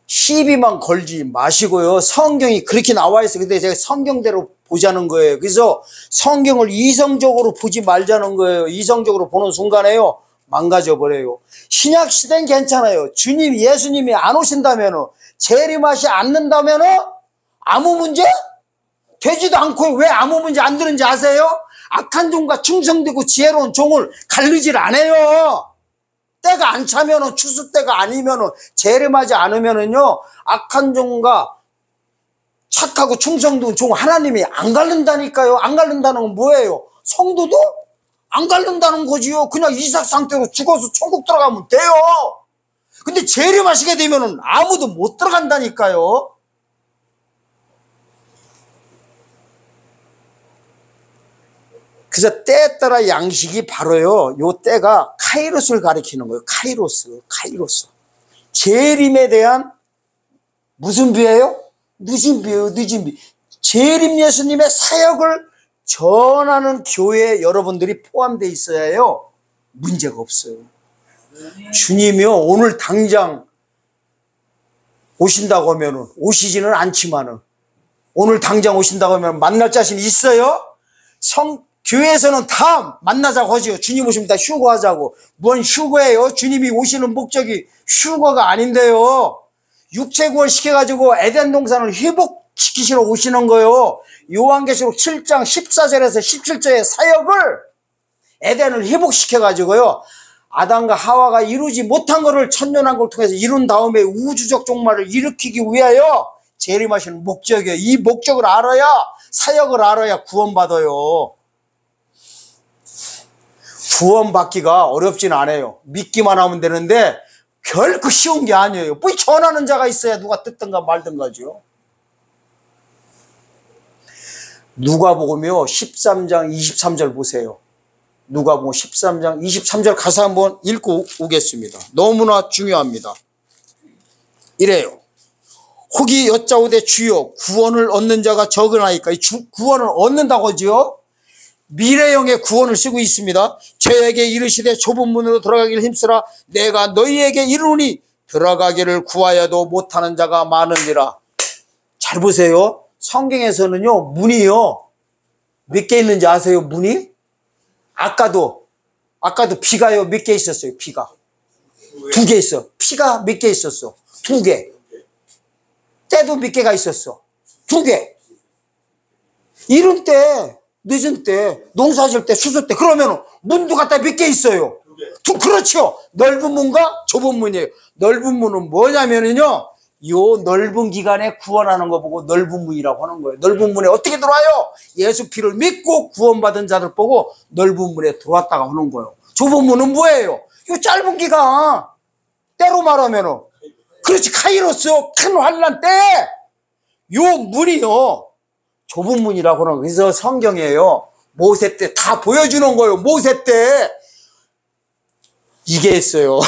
시비만 걸지 마시고요. 성경이 그렇게 나와 있어요. 근데 제가 성경대로 보자는 거예요. 그래서 성경을 이성적으로 보지 말자는 거예요. 이성적으로 보는 순간에요, 망가져 버려요. 신약 시대는 괜찮아요. 주님, 예수님이 안 오신다면은, 재림하지 않는다면은 아무 문제 되지도 않고, 왜 아무 문제 안 되는지 아세요? 악한 종과 충성되고 지혜로운 종을 가르질 않아요. 때가 안 차면은, 추수 때가 아니면은, 재림하지 않으면은요, 악한 종과 착하고 충성된 종 하나님이 안 가른다니까요. 안 가른다는 건 뭐예요? 성도도 안 가른다는 거지요. 그냥 이삭 상태로 죽어서 천국 들어가면 돼요. 근데 재림하시게 되면은 아무도 못 들어간다니까요. 그래서 때에 따라 양식이 바로요, 요 때가 카이로스를 가리키는 거예요. 카이로스. 재림에 대한 무슨 비예요? 늦은 비예요. 늦은 비. 재림 예수님의 사역을 전하는 교회에 여러분들이 포함되어 있어야 해요. 문제가 없어요. 주님이요, 오늘 당장 오신다고 하면은, 오시지는 않지만은, 오늘 당장 오신다고 하면 만날 자신 있어요? 교회에서는 다 만나자고 하지요. 주님 오시면 다 휴거하자고. 뭔 휴거예요? 주님이 오시는 목적이 휴거가 아닌데요. 육체 구원 시켜가지고 에덴 동산을 회복시키시러 오시는 거예요. 요한계시록 7장 14절에서 17절의 사역을 에덴을 회복시켜가지고요, 아담과 하와가 이루지 못한 것을 천년왕국을 통해서 이룬 다음에 우주적 종말을 일으키기 위하여 재림하시는 목적이에요. 이 목적을 알아야, 사역을 알아야 구원받아요. 구원받기가 어렵진 않아요. 믿기만 하면 되는데 결코 쉬운 게 아니에요. 뭐 전하는 자가 있어야 누가 듣든가 말든가죠. 누가복음이요, 13장 23절 보세요. 누가복음 13장 23절 가서 한번 읽고 오겠습니다. 너무나 중요합니다. 이래요. 혹이 여짜오되 주여 구원을 얻는 자가 적으나이까. 구원을 얻는다고 하죠. 미래형의 구원을 쓰고 있습니다. 저에게 이르시되 좁은 문으로 들어가기를 힘쓰라. 내가 너희에게 이르노니 들어가기를 구하여도 못하는 자가 많으니라. 잘 보세요. 성경에서는요, 문이요, 몇 개 있는지 아세요? 문이? 아까도 비가요, 몇 개 있었어요? 비가 2개 있어. 피가 몇 개 있었어? 2개. 때도 몇 개가 있었어? 2개. 이른 때, 늦은 때, 농사질 때, 추수 때, 그러면 문도 갖다 몇 개 있어요? 그렇죠. 넓은 문과 좁은 문이에요. 넓은 문은 뭐냐면요, 요 넓은 기간에 구원하는 거 보고 넓은 문이라고 하는 거예요. 넓은 문에 어떻게 들어와요? 예수 피를 믿고 구원받은 자들 보고 넓은 문에 들어왔다가 하는 거예요. 좁은 문은 뭐예요? 요 짧은 기간, 때로 말하면은, 그렇지, 카이로스, 큰 환란 때, 요 문이요, 좁은 문이라고 하는 거예요. 그래서 성경이에요, 모세 때 다 보여주는 거예요. 모세 때 이게 있어요.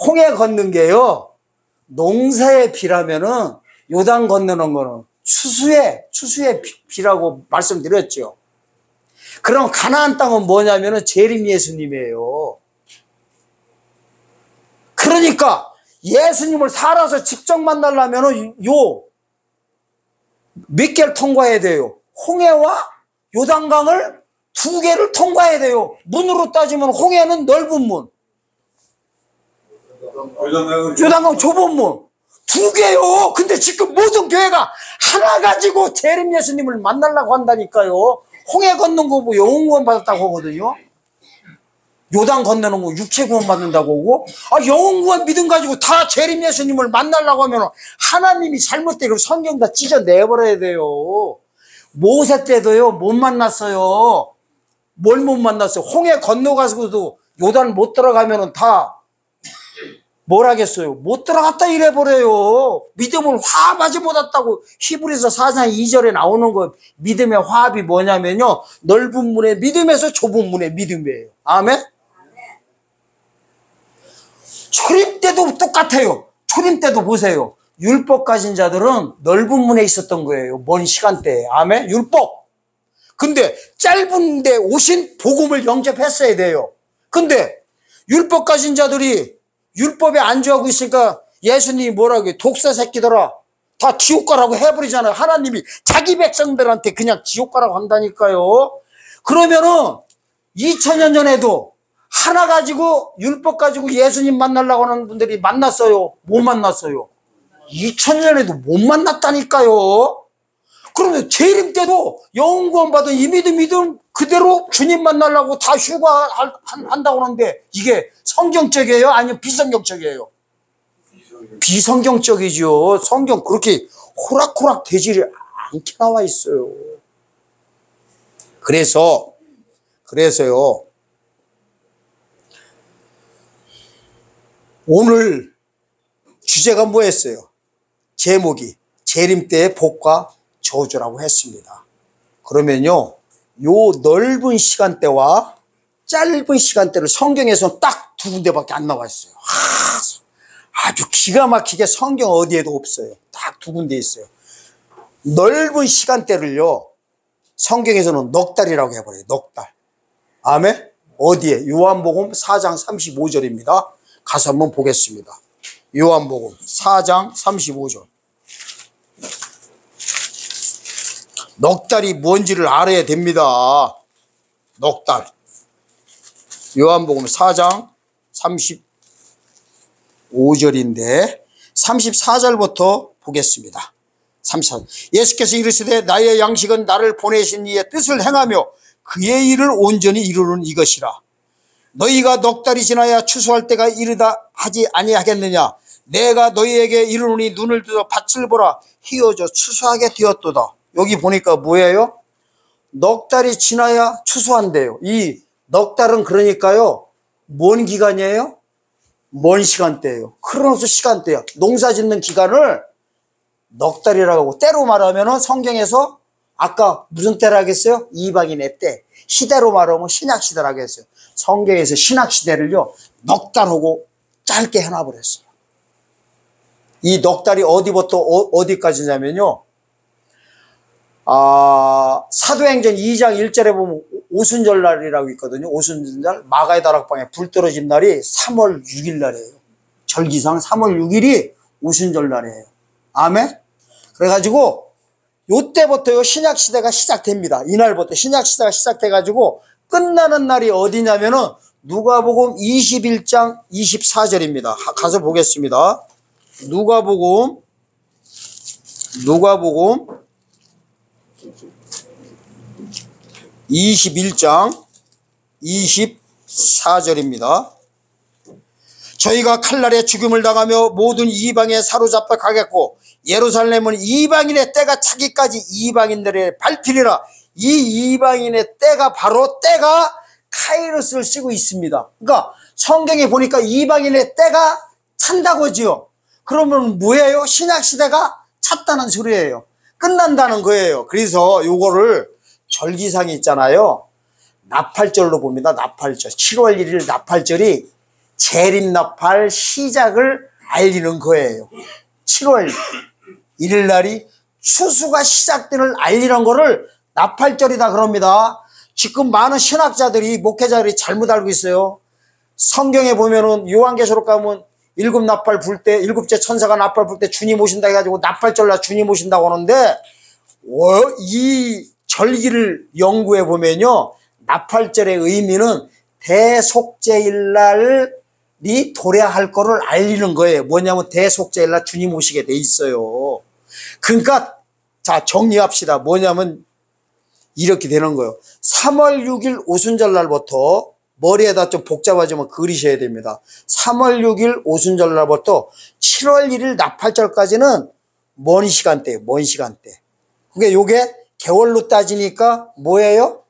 홍해 걷는 게요, 농사의 비라면은 요단 건너는 거는 추수의 비라고 말씀드렸죠. 그럼 가나안 땅은 뭐냐면은 재림 예수님이에요. 그러니까 예수님을 살아서 직접 만나려면은 요 몇 개를 통과해야 돼요? 홍해와 요단강을 2개를 통과해야 돼요. 문으로 따지면 홍해는 넓은 문, 요단강 좁은 문, 2개요. 근데 지금 모든 교회가 하나 가지고 재림 예수님을 만나려고 한다니까요. 홍해 건넌 거 보고 영혼 구원 받았다고 하거든요. 요단 건너는 거 육체 구원 받는다고 하고, 영혼 구원 믿음 가지고 다 재림 예수님을 만나려고 하면 하나님이 잘못되고 성경 다 찢어내버려야 돼요. 모세 때도요, 못 만났어요. 뭘 못 만났어요? 홍해 건너가서도 요단 못 들어가면은 다 뭘 하겠어요? 못 들어갔다 이래버려요. 믿음을 화합하지 못했다고 히브리서 4장 2절에 나오는 거. 믿음의 화합이 뭐냐면요, 넓은 문의 믿음에서 좁은 문의 믿음이에요. 아멘? 초림 때도 똑같아요. 초림 때도 보세요. 율법 가진 자들은 넓은 문에 있었던 거예요. 먼 시간대에. 아멘. 율법. 근데 짧은 데 오신 복음을 영접했어야 돼요. 근데 율법 가진 자들이 율법에 안주하고 있으니까 예수님이 뭐라고 해요? 독사 새끼들아 다 지옥 가라고 해버리잖아요. 하나님이 자기 백성들한테 그냥 지옥 가라고 한다니까요. 그러면은 2000년 전에도 하나 가지고 율법 가지고 예수님 만나려고 하는 분들이 만났어요? 못 만났어요? 2000년에도 못 만났다니까요. 그러면 재림 때도 영구원 받은 이 믿음 그대로 주님 만나려고 다 휴가한다고 하는데 이게 성경적이에요? 아니면 비성경적이에요? 비성경적이죠. 성경 그렇게 호락호락 되지 않게 나와 있어요. 그래서요. 오늘 주제가 뭐였어요? 제목이 재림 때의 복과 저주라고 했습니다. 그러면요, 요 넓은 시간대와 짧은 시간대를 성경에서 딱 두 군데밖에 안 나와 있어요. 아주 기가 막히게 성경 어디에도 없어요. 딱 두 군데 있어요. 넓은 시간대를요, 성경에서는 넉 달이라고 해버려요. 넉 달. 아멘? 어디에? 요한복음 4장 35절입니다. 가서 한번 보겠습니다. 요한복음 4장 35절. 넉 달이 뭔지를 알아야 됩니다. 넉 달. 요한복음 4장 35절인데 34절부터 보겠습니다. 34절. 예수께서 이르시되 나의 양식은 나를 보내신 이의 뜻을 행하며 그의 일을 온전히 이루는 이것이라. 너희가 넉 달이 지나야 추수할 때가 이르다 하지 아니하겠느냐. 내가 너희에게 이르노니 눈을 뜨어 밭을 보라. 휘어져 추수하게 되었도다. 여기 보니까 뭐예요? 넉 달이 지나야 추수한대요. 이 넉 달은 그러니까요, 뭔 기간이에요? 먼 시간대예요. 크로노스 시간대예요. 농사 짓는 기간을 넉 달이라고 하고, 때로 말하면 성경에서 아까 무슨 때라 하겠어요? 이방인의 때. 시대로 말하면 신약시대라고 했어요. 성경에서 신약시대를요, 넉 달하고 짧게 해놔버렸어요. 이 넉 달이 어디부터 어디까지냐면요, 사도행전 2장 1절에 보면 오순절날이라고 있거든요. 오순절, 마가의 다락방에 불 떨어진 날이 3월 6일 날이에요. 절기상 3월 6일이 오순절날이에요. 아멘? 그래가지고 요때부터요, 신약시대가 시작됩니다. 이날부터 신약시대가 시작돼가지고 끝나는 날이 어디냐면은 누가복음 21장 24절입니다. 가서 보겠습니다. 누가복음 21장 24절입니다. 저희가 칼날에 죽임을 당하며 모든 이방에 사로잡혀 가겠고 예루살렘은 이방인의 때가 차기까지 이방인들의 발필이라. 이 이방인의 때가 바로 때가 카이로스를 쓰고 있습니다. 그러니까 성경에 보니까 이방인의 때가 찬다고지요. 그러면 뭐예요? 신약시대가 찼다는 소리예요. 끝난다는 거예요. 그래서 요거를 절기상이 있잖아요. 나팔절로 봅니다. 나팔절. 7월 1일 나팔절이 재림나팔 시작을 알리는 거예요. 7월 1일 날이 추수가 시작되는 알리는 거를 나팔절이다 그럽니다. 지금 많은 신학자들이, 목회자들이 잘못 알고 있어요. 성경에 보면은 요한계시록 가면 일곱 나팔 불 때, 일곱째 천사가 나팔 불 때 주님 오신다 해가지고 나팔절날 주님 오신다고 하는데, 이 절기를 연구해 보면요, 나팔절의 의미는 대속죄일날이 도래할 거를 알리는 거예요. 뭐냐면 대속죄일날 주님 오시게 돼 있어요. 그러니까 자, 정리합시다. 뭐냐면 이렇게 되는 거예요. 3월 6일 오순절날부터, 머리에다 좀 복잡하지만 그리셔야 됩니다. 3월 6일 오순절날부터 7월 1일 나팔절까지는 먼 시간대예요. 먼 시간대. 그게 요게 개월로 따지니까 뭐예요?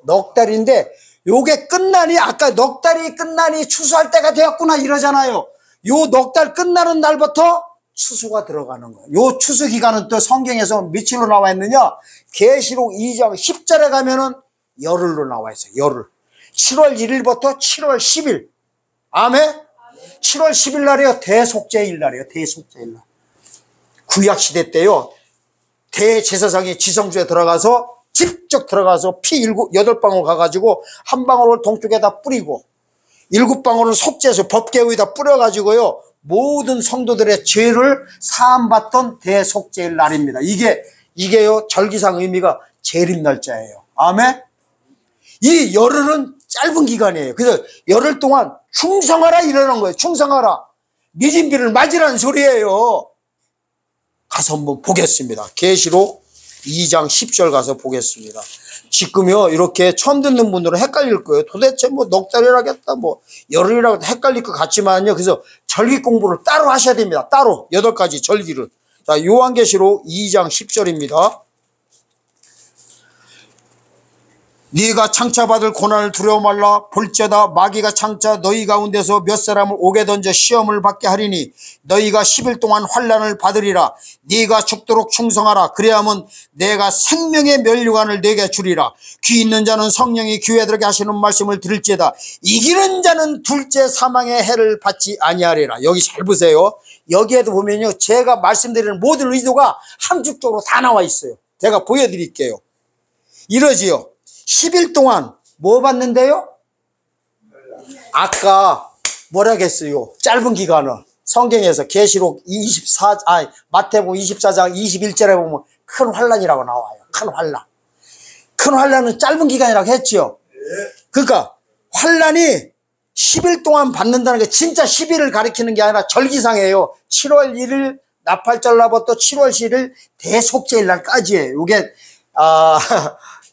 넉 달인데, 요게 끝나니, 아까 넉 달이 끝나니 추수할 때가 되었구나 이러잖아요. 요 넉 달 끝나는 날부터 추수가 들어가는 거예요. 요 추수 기간은 또 성경에서 며칠로 나와 있느냐? 계시록 2장 10절에 가면은 열흘로 나와 있어요. 열흘. 7월 1일부터 7월 10일. 아멘? 7월 10일 날이요. 대속죄일 날이에요. 대속죄일 날. 구약시대 때요. 대제사장이 지성주에 들어가서 직접 들어가서 피 8방울 가가지고 한 방울을 동쪽에다 뿌리고 7방울을 속죄해서 법궤 위에다 뿌려가지고요. 모든 성도들의 죄를 사함받던 대속죄일 날입니다. 이게요. 절기상 의미가 재림날짜예요. 아멘. 이 열흘은 짧은 기간이에요. 그래서 열흘 동안 충성하라 이러는 거예요. 충성하라. 늦은 비를 맞으라는 소리예요. 가서 한번 보겠습니다. 계시록 2장 10절 가서 보겠습니다. 지금요 이렇게 처음 듣는 분들은 헷갈릴 거예요. 도대체 뭐 넉 달이라겠다 뭐 열흘이라고 헷갈릴 것 같지만요. 그래서 절기 공부를 따로 하셔야 됩니다. 따로 8가지 절기를. 자, 요한계시록 2장 10절입니다. 네가 창차 받을 고난을 두려워 말라. 볼지어다 마귀가 창차 너희 가운데서 몇 사람을 옥에 던져 시험을 받게 하리니 너희가 10일 동안 환난을 받으리라. 네가 죽도록 충성하라. 그래야면 내가 생명의 면류관을 내게 주리라. 귀 있는 자는 성령이 교회들에게 하시는 말씀을 들을지어다. 이기는 자는 둘째 사망의 해를 받지 아니하리라. 여기 잘 보세요. 여기에도 보면요 제가 말씀드리는 모든 의도가 함축적으로 다 나와 있어요. 제가 보여드릴게요. 이러지요. 10일 동안 뭐 받는데요? 아까 뭐라겠어요? 짧은 기간을 성경에서 계시록 마태복음 24장 21절에 보면 큰 환난이라고 나와요. 큰 환난. 큰 환난은 짧은 기간이라고 했죠. 그러니까 환난이 10일 동안 받는다는 게 진짜 10일을 가리키는 게 아니라 절기상이에요. 7월 1일 나팔절 날부터 7월 10일 대속죄일 날까지예요. 이게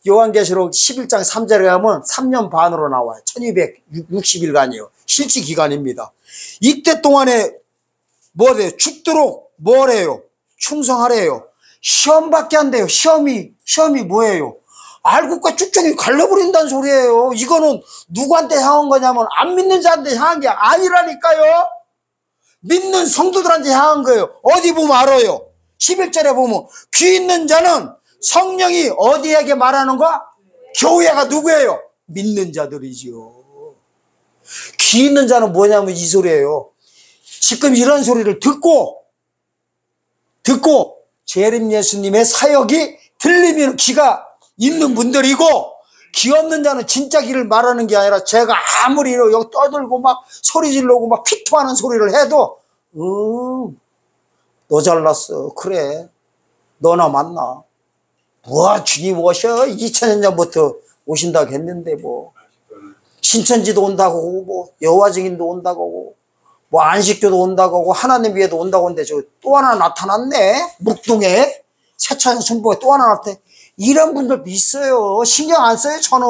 요한계시록 11장 3절에 가면 3년 반으로 나와요. 1260일간이요. 실지 기간입니다. 이때 동안에 뭐래요? 죽도록 뭐래요? 충성하래요. 시험밖에 안 돼요. 시험이 뭐예요? 알곡과 쭉쭉이 갈라버린다는 소리예요. 이거는 누구한테 향한 거냐면 안 믿는 자한테 향한 게 아니라니까요. 믿는 성도들한테 향한 거예요. 어디 보면 알아요. 11절에 보면 귀 있는 자는 성령이 어디에게 말하는 거야? 교회가 누구예요? 믿는 자들이지요. 귀 있는 자는 뭐냐면 이 소리예요. 지금 이런 소리를 듣고 재림 예수님의 사역이 들리면 귀가 있는 분들이고, 귀 없는 자는 진짜 귀를 말하는 게 아니라 제가 아무리 여기 떠들고 막 소리 지르고 막 피토하는 소리를 해도 너 잘났어. 그래. 너나 만나. 뭐 주님 오셔 2000년 전부터 오신다고 했는데 뭐 신천지도 온다고 뭐 여호와 증인도 온다고 뭐 안식교도 온다고 하고 하나님 위에도 온다고 하는데 저 또 하나 나타났네. 묵동에 세찬 순복에 또 하나 나타났네. 이런 분들도 있어요. 신경 안 써요. 저는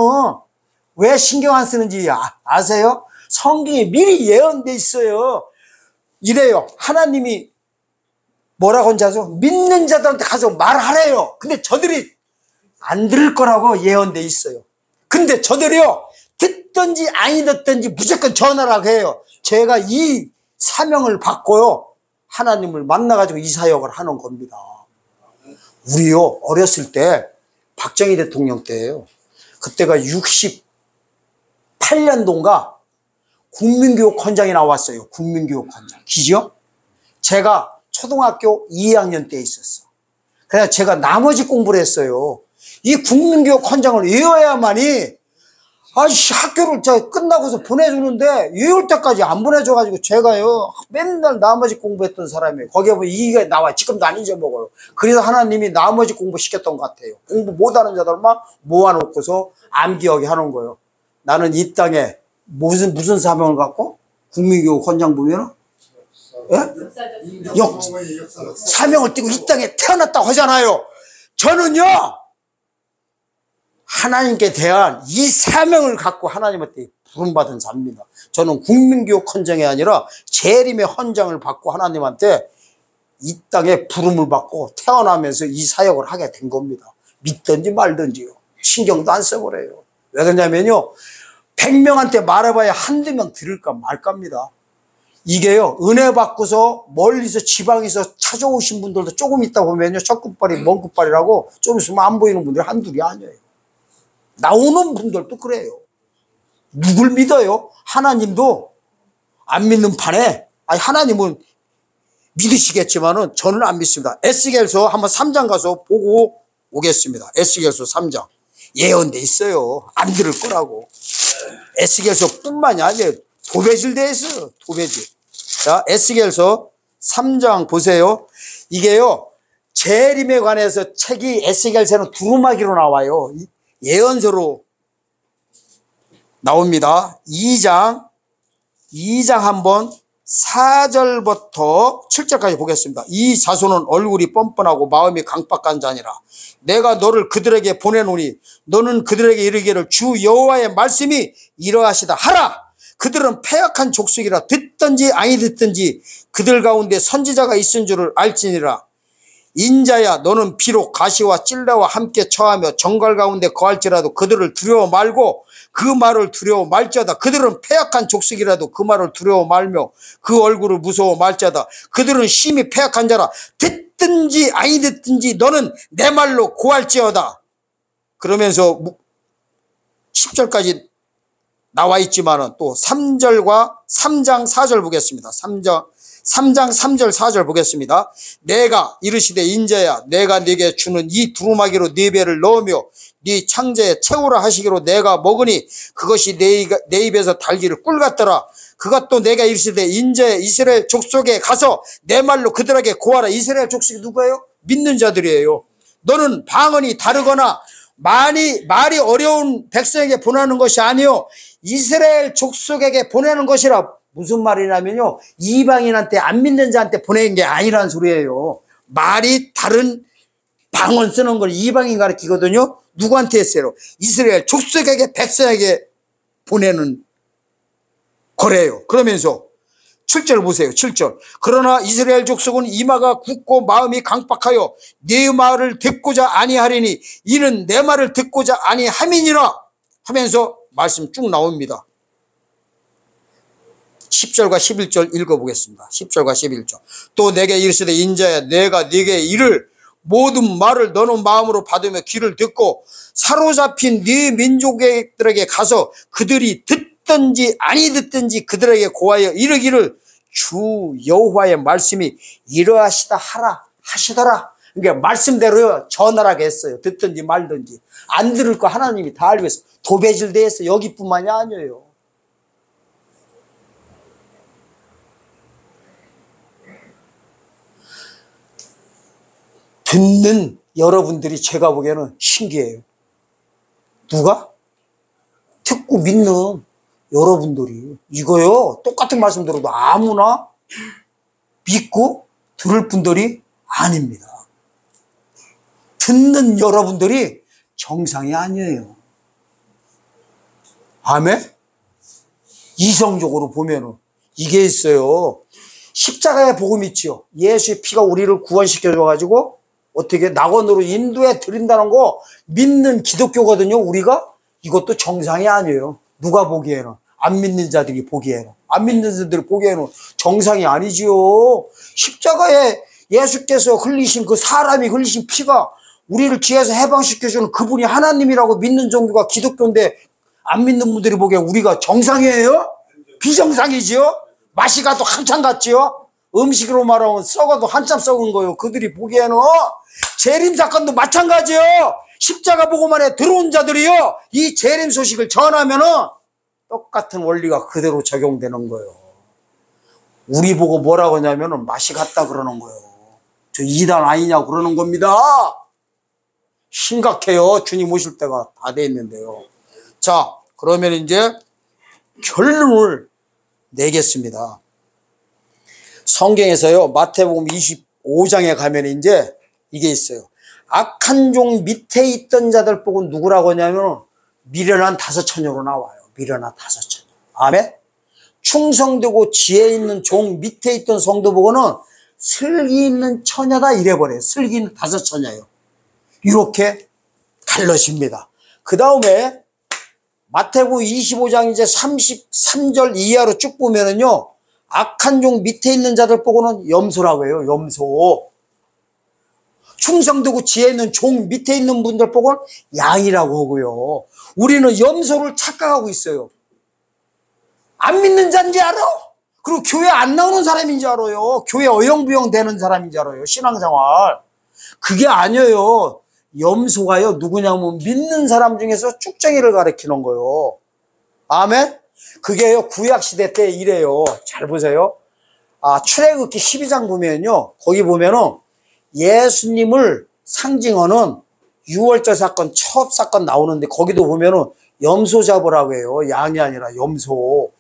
왜 신경 안 쓰는지 아세요? 성경에 미리 예언돼 있어요. 이래요. 하나님이 뭐라고 하죠? 믿는 자들한테 가서 말하래요. 근데 저들이 안 들을 거라고 예언돼 있어요. 근데 저들이요 듣든지 아니 듣든지 무조건 전하라고 해요. 제가 이 사명을 받고요 하나님을 만나가지고 이 사역을 하는 겁니다. 우리요 어렸을 때 박정희 대통령 때예요. 그때가 68년도인가 국민교육헌장이 나왔어요. 국민교육헌장 기죠? 제가 초등학교 2학년 때 있었어. 그래서 제가 나머지 공부를 했어요. 이 국민교육헌장을 외워야만이 학교를 끝나고서 보내주는데 외울 때까지 안 보내줘가지고 제가요 맨날 나머지 공부했던 사람이에요. 거기에 보면 이게 나와요. 지금도 안 잊어먹어요. 그래서 하나님이 나머지 공부 시켰던 것 같아요. 공부 못하는 자들만 모아놓고서 암기하게 하는 거예요. 나는 이 땅에 무슨 사명을 갖고 국민교육헌장 보면은 사명을 띠고 이 땅에 태어났다고 하잖아요. 저는요 하나님께 대한 이 사명을 갖고 하나님한테 부름받은 자입니다. 저는 국민교육헌장이 아니라 재림의 헌장을 받고 하나님한테 이 땅에 부름을 받고 태어나면서 이 사역을 하게 된 겁니다. 믿든지 말든지요. 신경도 안 써버려요. 왜 그러냐면요 100명한테 말해봐야 한두 명 들을까 말까입니다. 이게요 은혜 받고서 멀리서 지방에서 찾아오신 분들도 조금 있다 보면요 첫 끝발이 먼 끝발이라고 좀 있으면 안 보이는 분들이 한둘이 아니에요. 나오는 분들도 그래요. 누굴 믿어요? 하나님도 안 믿는 판에, 아니, 하나님은 믿으시겠지만은 저는 안 믿습니다. 에스겔서 한번 3장 가서 보고 오겠습니다. 에스겔서 3장. 예언돼 있어요. 안 들을 거라고. 에스겔서 뿐만이 아니에요. 도배질 돼 있어요. 도배질. 자, 에스겔서 3장 보세요. 이게요, 재림에 관해서 책이 에스겔서는 두루마기로 나와요. 예언서로 나옵니다. 2장 한번 4절부터 7절까지 보겠습니다. 이 자손은 얼굴이 뻔뻔하고 마음이 강박한 자니라. 내가 너를 그들에게 보내노니 너는 그들에게 이르기를 주 여호와의 말씀이 이러하시다 하라. 그들은 패역한 족속이라 듣든지 아니 듣든지 그들 가운데 선지자가 있은 줄을 알지니라. 인자야 너는 비록 가시와 찔레와 함께 처하며 정갈 가운데 거할지라도 그들을 두려워 말고 그 말을 두려워 말자다. 그들은 패역한 족속이라도 그 말을 두려워 말며 그 얼굴을 무서워 말자다. 그들은 심히 패역한 자라. 듣든지 아니 듣든지 너는 내 말로 고할지어다. 그러면서 10절까지 나와 있지만은 또 3장 4절 보겠습니다. 3장 3절 4절 보겠습니다. 내가 이르시되 인자야 내가 네게 주는 이 두루마기로 네 배를 넣으며 네 창자에 채우라 하시기로 내가 먹으니 그것이 내 입에서 달기를 꿀 같더라. 그것도 내가 이르시되 인자야 이스라엘 족속에 가서 내 말로 그들에게 고하라. 이스라엘 족속이 누구예요? 믿는 자들이에요. 너는 방언이 다르거나 말이 어려운 백성에게 보내는 것이 아니요 이스라엘 족속에게 보내는 것이라. 무슨 말이냐면요, 이방인한테 안 믿는 자한테 보내는 게 아니란 소리예요. 말이 다른 방언 쓰는 걸 이방인 가르치거든요. 누구한테 했어요? 이스라엘 족속에게 백성에게 보내는 거래요. 그러면서 7절 보세요. 7절. 그러나 이스라엘 족속은 이마가 굳고 마음이 강박하여 네 말을 듣고자 아니하리니 이는 내 말을 듣고자 아니함이니라 하면서 말씀 쭉 나옵니다. 10절과 11절 읽어보겠습니다. 10절과 11절. 또 내게 이르시되 인자야 내가 네게 이를 모든 말을 너는 마음으로 받으며 귀를 듣고 사로잡힌 네 민족들에게 가서 그들이 듣든지 아니 듣든지 그들에게 고하여 이르기를 주 여호와의 말씀이 이러하시다 하라 하시더라. 그러니까 말씀대로요 전하라고 했어요. 듣든지 말든지. 안 들을 거 하나님이 다 알고 있어요. 도배질 돼 있어요. 여기뿐만이 아니에요. 듣는 여러분들이 제가 보기에는 신기해요. 누가? 듣고 믿는 여러분들이 이거요 똑같은 말씀 들어도 아무나 믿고 들을 분들이 아닙니다. 듣는 여러분들이 정상이 아니에요. 아멘? 이성적으로 보면은 이게 있어요. 십자가의 복음 있죠. 예수의 피가 우리를 구원시켜줘가지고 어떻게 낙원으로 인도해 드린다는 거 믿는 기독교거든요. 우리가 이것도 정상이 아니에요. 누가 보기에는 안 믿는 자들이 보기에는 안 믿는 자들이 보기에는 정상이 아니지요. 십자가에 예수께서 흘리신 그 사람이 흘리신 피가 우리를 죄에서 해방시켜주는 그분이 하나님이라고 믿는 종교가 기독교인데 안 믿는 분들이 보기에 우리가 정상이에요? 비정상이지요? 맛이 가도 한참 갔지요? 음식으로 말하면 썩어도 한참 썩은 거예요. 그들이 보기에는 재림 사건도 마찬가지예요. 십자가 보고만에 들어온 자들이요 이 재림 소식을 전하면은 똑같은 원리가 그대로 적용되는 거예요. 우리 보고 뭐라고 하냐면은 맛이 갔다 그러는 거예요. 저 이단 아니냐고 그러는 겁니다. 심각해요. 주님 오실 때가 다 돼 있는데요. 자, 그러면 이제 결론을 내겠습니다. 성경에서요, 마태복음 25장에 가면 이제 이게 있어요. 악한 종 밑에 있던 자들 보고 누구라고 하냐면 미련한 다섯처녀로 나와요. 미련한 다섯처녀. 아멘? 충성되고 지혜 있는 종 밑에 있던 성도 보고는 슬기 있는 처녀다 이래버려요. 슬기 있는 다섯처녀예요. 이렇게 갈라집니다. 그 다음에 마태복음 25장 이제 33절 이하로 쭉 보면은요, 악한 종 밑에 있는 자들 보고는 염소라고 해요. 염소. 충성되고 지혜 있는 종 밑에 있는 분들 보고는 양이라고 하고요. 우리는 염소를 착각하고 있어요. 안 믿는 자인지 알아? 그리고 교회 안 나오는 사람인 줄 알아요. 교회 어영부영 되는 사람인 줄 알아요. 신앙생활. 그게 아니에요. 염소가요, 누구냐면 믿는 사람 중에서 쭉정이를 가리키는 거예요. 아멘? 그게요, 구약시대 때 이래요. 잘 보세요. 출애굽기 12장 보면요, 거기 보면은 예수님을 상징하는 유월절 사건, 첩 사건 나오는데 거기도 보면은 염소 잡으라고 해요. 양이 아니라 염소.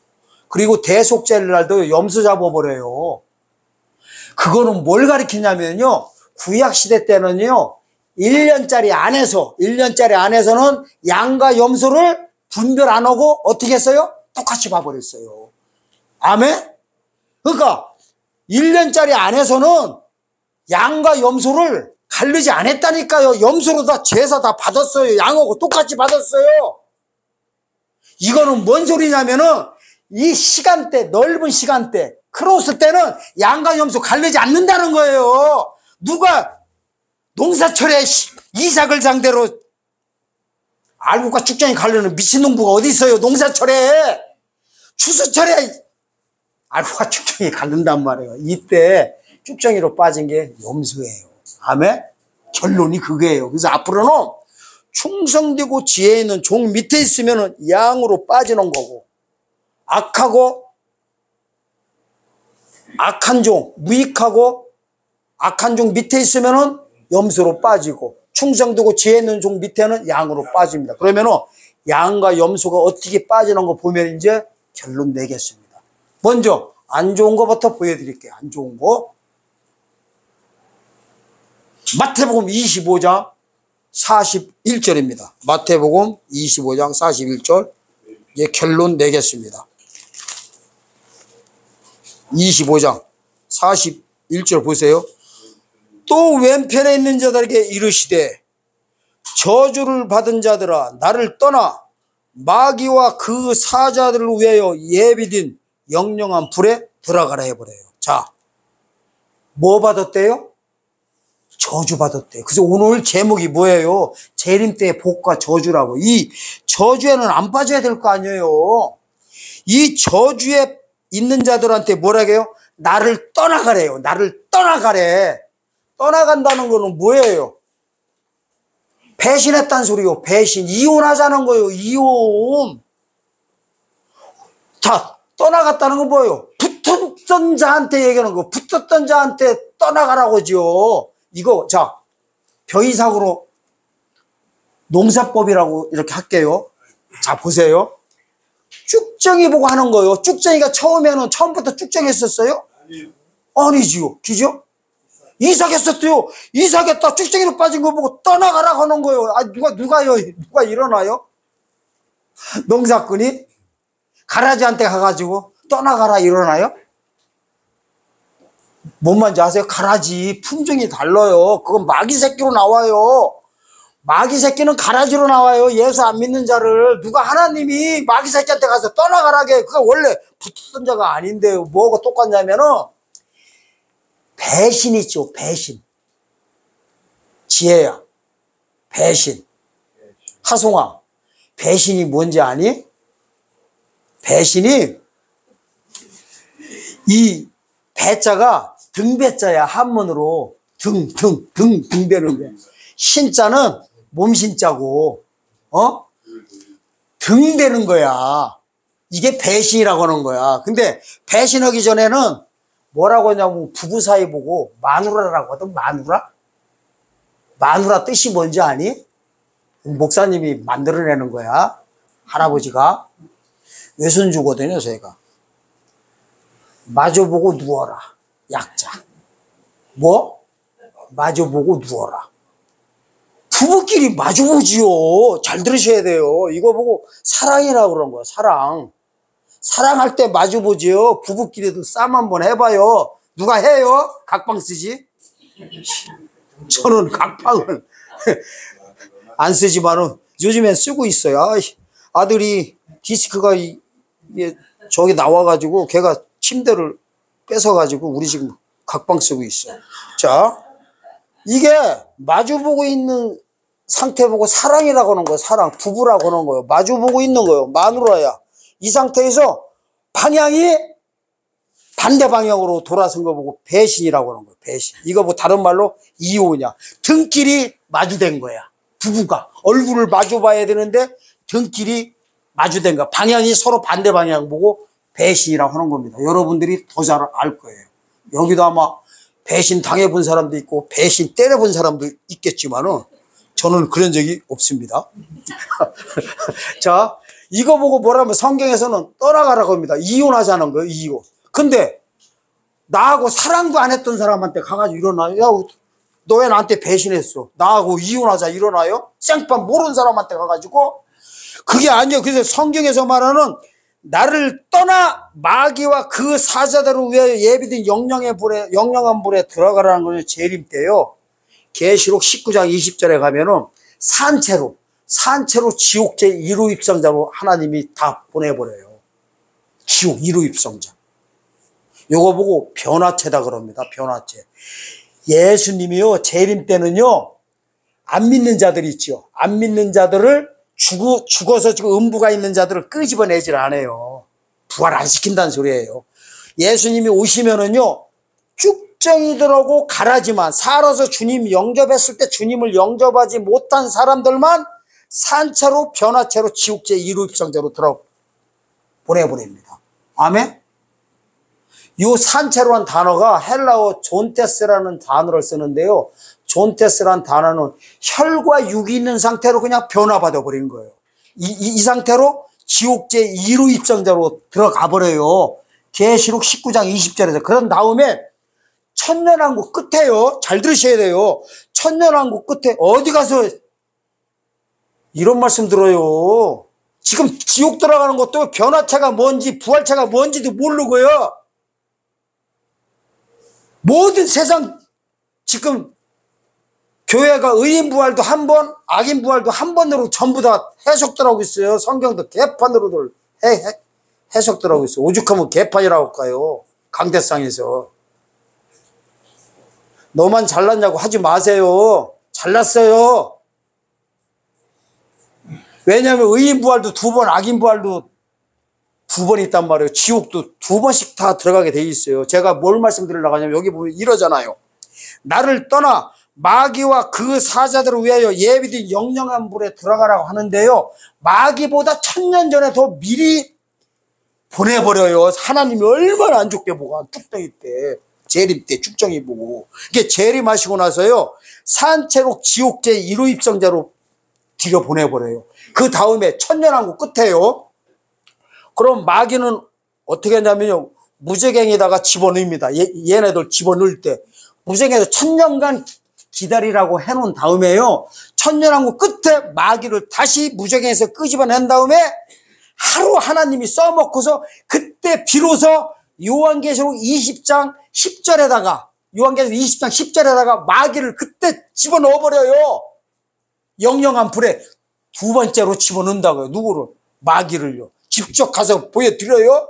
그리고 대속제일 날도 염소 잡아버려요. 그거는 뭘 가리키냐면요, 구약시대 때는요, 1년짜리 안에서는 양과 염소를 분별 안 하고 어떻게 했어요? 똑같이 봐버렸어요. 아멘? 그러니까 1년짜리 안에서는 양과 염소를 가르지 않았다니까요. 염소로 다 제사 다 받았어요. 양하고 똑같이 받았어요. 이거는 뭔 소리냐면은 이 시간대, 넓은 시간대, 크로스 때는 양과 염소 가르지 않는다는 거예요. 누가 농사철에 이삭을 상대로 알곡과 쭉정이 가르는 미친농부가 어디 있어요? 농사철에, 추수철에 알곡과 쭉정이 가른단 말이에요. 이때 쭉정이로 빠진 게 염소예요. 아멘? 결론이 그거예요. 그래서 앞으로는 충성되고 지혜 있는 종 밑에 있으면 양으로 빠지는 거고, 악한 종, 무익하고 악한 종 밑에 있으면 염소로 빠지고, 충성되고 지혜 있는 종 밑에는 양으로 빠집니다. 그러면은 양과 염소가 어떻게 빠지는 거 보면 이제 결론 내겠습니다. 먼저 안 좋은 거부터 보여드릴게요. 안 좋은 거. 마태복음 25장 41절입니다. 마태복음 25장 41절. 이제 결론 내겠습니다. 25장 41절 보세요. 또 왼편에 있는 자들에게 이르시되 저주를 받은 자들아 나를 떠나 마귀와 그 사자들을 위하여 예비된 영영한 불에 들어가라 해버려요. 자, 뭐 받았대요? 저주 받았대요. 그래서 오늘 제목이 뭐예요? 재림 때의 복과 저주라고. 이 저주에는 안 빠져야 될 거 아니에요. 이 저주에 있는 자들한테 뭐라고 해요? 나를 떠나가래요. 나를 떠나가래. 떠나간다는 거는 뭐예요? 배신했다는 소리요. 배신. 이혼하자는 거예요. 이혼. 자, 떠나갔다는 건 뭐예요? 붙었던 자한테 얘기하는 거. 붙었던 자한테 떠나가라고죠. 이거, 자, 벼이삭으로 농사법이라고 이렇게 할게요. 자, 보세요. 쭉정이 보고 하는 거예요. 쭉정이가 처음부터 쭉정이 했었어요? 아니지요. 그죠? 이삭했었대요. 이삭했다 쭉정이로 빠진 거 보고 떠나가라고 하는 거예요. 누가 일어나요? 농사꾼이 가라지한테 가가지고 떠나가라 일어나요? 뭔 말인지 아세요? 가라지 품종이 달라요. 그건 마귀 새끼로 나와요. 마귀 새끼는 가라지로 나와요. 예수 안 믿는 자를. 누가 하나님이 마귀 새끼한테 가서 떠나가라게, 그가 원래 붙었던 자가 아닌데요. 뭐가 똑같냐면은 배신 있죠. 배신. 지혜야. 배신. 하송아, 배신이 뭔지 아니? 배신이 이 배자가 등배자야. 한문으로 등배는 거야. 신자는 몸신자고 등되는 거야. 이게 배신이라고 하는 거야. 근데 배신하기 전에는 뭐라고 하냐면 부부 사이 보고 마누라라고 하거든. 마누라 뜻이 뭔지 아니? 목사님이 만들어내는 거야. 할아버지가. 외손주거든요, 저희가. 마주보고 누워라. 약자. 뭐? 마주보고 누워라. 부부끼리 마주보지요. 잘 들으셔야 돼요. 이거 보고 사랑이라고 그런 거야. 사랑. 사랑할 때 마주보지요. 부부끼리도 싸움 한번 해봐요. 누가 해요? 각방 쓰지? 저는 각방을 안 쓰지만은 요즘엔 쓰고 있어요. 아들이 디스크가 저기 나와가지고 걔가 침대를 뺏어가지고 우리 지금 각방 쓰고 있어. 자, 이게 마주보고 있는 상태 보고 사랑이라고 하는 거예요. 사랑, 부부라고 하는 거예요. 마주보고 있는 거예요. 마누라야. 이 상태에서 방향이 반대 방향으로 돌아선 거 보고 배신이라고 하는 거예요. 배신. 이거 뭐 다른 말로 이혼이야. 등길이 마주된 거야. 부부가 얼굴을 마주 봐야 되는데 등길이 마주된 거야. 방향이 서로 반대 방향 보고 배신이라고 하는 겁니다. 여러분들이 더 잘 알 거예요. 여기도 아마 배신 당해본 사람도 있고 배신 때려본 사람도 있겠지만은 저는 그런 적이 없습니다. 자, 이거 보고 뭐라면 성경에서는 떠나가라고 합니다. 이혼하자는 거예요. 이혼. 근데 나하고 사랑도 안 했던 사람한테 가가지고 일어나요? 야, 너 왜 나한테 배신했어? 나하고 이혼하자 일어나요? 생판 모르는 사람한테 가가지고. 그게 아니에요. 그래서 성경에서 말하는 나를 떠나 마귀와 그 사자들을 위하여 예비된 영영한 불에 들어가라는 거예요. 재림 때요. 계시록 19장 20절에 가면은 산채로 지옥제 1호 입성자로 하나님이 다 보내버려요. 지옥 1호 입성자. 요거 보고 변화체다 그럽니다. 변화체. 예수님이요, 재림 때는요, 안 믿는 자들이 있죠. 안 믿는 자들을 죽어서 지금 음부가 있는 자들을 끄집어내질 않아요. 부활 안 시킨다는 소리예요. 예수님이 오시면은요, 쭉정이들하고 가라지만 살아서 주님 영접했을 때 주님을 영접하지 못한 사람들만 산채로 변화체로 지옥제 1호 입성자로 들어 보내버립니다. 아멘? 이 산채로란 단어가 헬라어 존테스라는 단어를 쓰는데요. 존테스라는 단어는 혈과 육이 있는 상태로 그냥 변화받아 버린 거예요. 이 상태로 지옥제 1호 입성자로 들어가 버려요. 계시록 19장 20절에서. 그런 다음에 천년왕국 끝에요. 잘 들으셔야 돼요. 천년왕국 끝에 어디 가서 이런 말씀 들어요. 지금 지옥 들어가는 것도 변화체가 뭔지 부활체가 뭔지도 모르고요. 모든 세상 지금 교회가 의인부활도 한 번, 악인부활도 한 번으로 전부 다 해석들 하고 있어요. 성경도 개판으로들 해석들 하고 있어요. 오죽하면 개판이라고 할까요? 강대상에서. 너만 잘났냐고 하지 마세요. 잘났어요. 왜냐하면 의인부활도 두 번, 악인부활도 두 번 있단 말이에요. 지옥도 두 번씩 다 들어가게 돼 있어요. 제가 뭘 말씀드리려고 하냐면 여기 보면 이러잖아요. 나를 떠나 마귀와 그 사자들을 위하여 예비된 영영한 불에 들어가라고 하는데요. 마귀보다 1000년 전에 더 미리 보내버려요. 하나님이 얼마나 안 좋게 보고 쭉정이 때 재림 때 쭉정이 보고 이게 재림하시고 나서요. 산채록 지옥제 1호 입성자로 뒤로 보내버려요. 그 다음에 천년왕국 끝에요. 그럼 마귀는 어떻게 하냐면요. 무저갱에다가 집어넣습니다. 얘네들 집어넣을 때. 무저갱에서 1000년간 기다리라고 해놓은 다음에요. 천년왕국 끝에 마귀를 다시 무저갱에서 끄집어낸 다음에 하루 하나님이 써먹고서 그때 비로소 요한계시록 20장 10절에다가 요한계시록 20장 10절에다가 마귀를 그때 집어넣어버려요. 영영한 불에 두 번째로 집어넣는다고요. 누구를? 마귀를요. 직접 가서 보여드려요.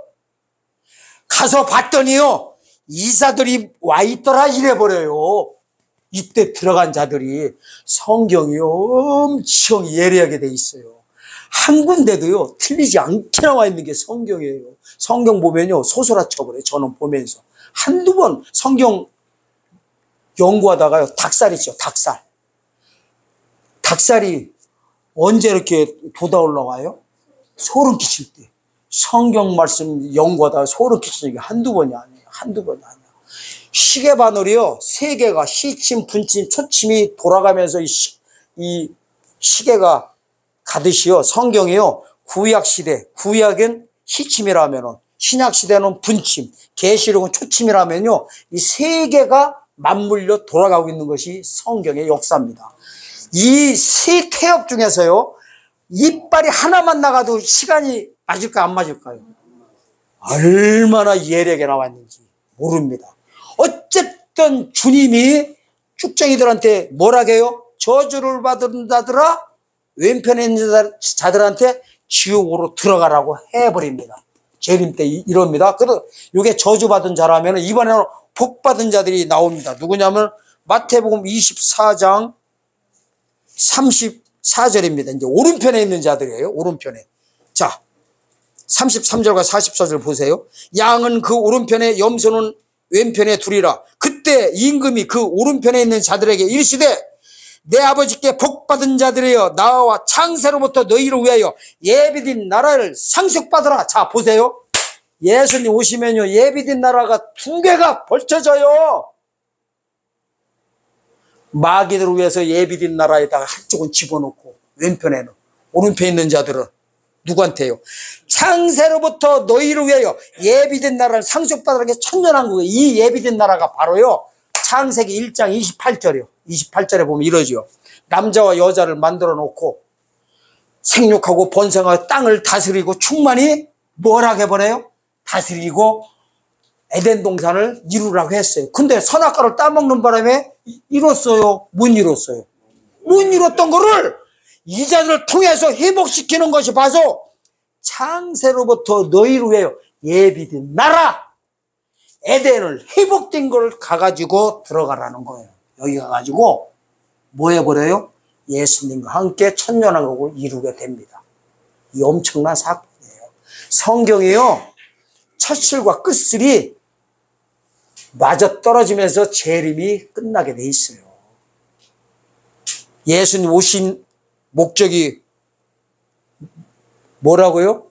가서 봤더니요. 이사들이 와 있더라 이래버려요. 이때 들어간 자들이 성경이 엄청 예리하게 돼 있어요. 한 군데도요. 틀리지 않게 나와 있는 게 성경이에요. 성경 보면요. 소설화쳐버려요. 저는 보면서. 한두 번 성경 연구하다가요. 닭살 있죠. 닭살. 닭살이 언제 이렇게 돋아 올라와요? 소름 끼칠 때. 성경 말씀 연구하다가 소름 끼치는 게 한두 번이 아니에요. 한두 번이 아니에요. 시계 바늘이요. 세 개가 시침, 분침, 초침이 돌아가면서 이 시계가 가듯이요. 성경이요. 구약시대, 구약은 시침이라면은 신약시대는 분침, 계시록은 초침이라면요. 이 세 개가 맞물려 돌아가고 있는 것이 성경의 역사입니다. 이 세 태엽 중에서요. 이빨이 하나만 나가도 시간이 맞을까 안 맞을까요? 얼마나 예리하게 나왔는지 모릅니다. 어쨌든 주님이 쭉정이들한테 뭐라고 해요? 저주를 받은 자들아 왼편에 있는 자들한테 지옥으로 들어가라고 해버립니다. 재림 때 이럽니다. 그래서 이게 저주받은 자라면 이번에는 복받은 자들이 나옵니다. 누구냐면 마태복음 24장 34절입니다. 이제 오른편에 있는 자들이에요. 오른편에. 자, 33절과 44절 보세요. 양은 그 오른편에 염소는 왼편에 두리라. 그때 임금이 그 오른편에 있는 자들에게 이르시되 내 아버지께 복받은 자들이여 나와 창세로부터 너희를 위하여 예비된 나라를 상속받으라. 자 보세요. 예수님 오시면요 예비된 나라가 두 개가 벌쳐져요. 마귀들을 위해서 예비된 나라에다가 한쪽은 집어넣고 왼편에는 오른편에 있는 자들은 누구한테요? 창세로부터 너희를 위하여 예비된 나라를 상속받으라. 게 천년한 거예요. 이 예비된 나라가 바로요 창세기 1장 28절이요 28절에 보면 이러죠. 남자와 여자를 만들어 놓고 생육하고 번성하고 땅을 다스리고 충만히 뭘 하게 보내요? 다스리고 에덴 동산을 이루라고 했어요. 근데 선악과를 따먹는 바람에 이뤘어요? 못 이뤘어요? 못 이뤘던 거를 이 자들을 통해서 회복시키는 것이 바로 창세로부터 너희를 위하여 예비된 나라 에덴을 회복된 걸 가가지고 들어가라는 거예요. 여기 가가지고 뭐 해버려요? 예수님과 함께 천년왕국을 이루게 됩니다. 이 엄청난 사건이에요. 성경이요 첫실과 끝실이 맞아떨어지면서 재림이 끝나게 돼 있어요. 예수님 오신 목적이 뭐라고요?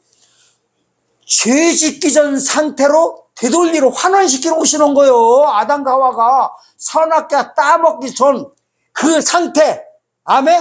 죄 짓기 전 상태로 되돌리러 환원시키러 오시는 거예요. 아담과 하와가 선악과 따먹기 전 그 상태, 아멘?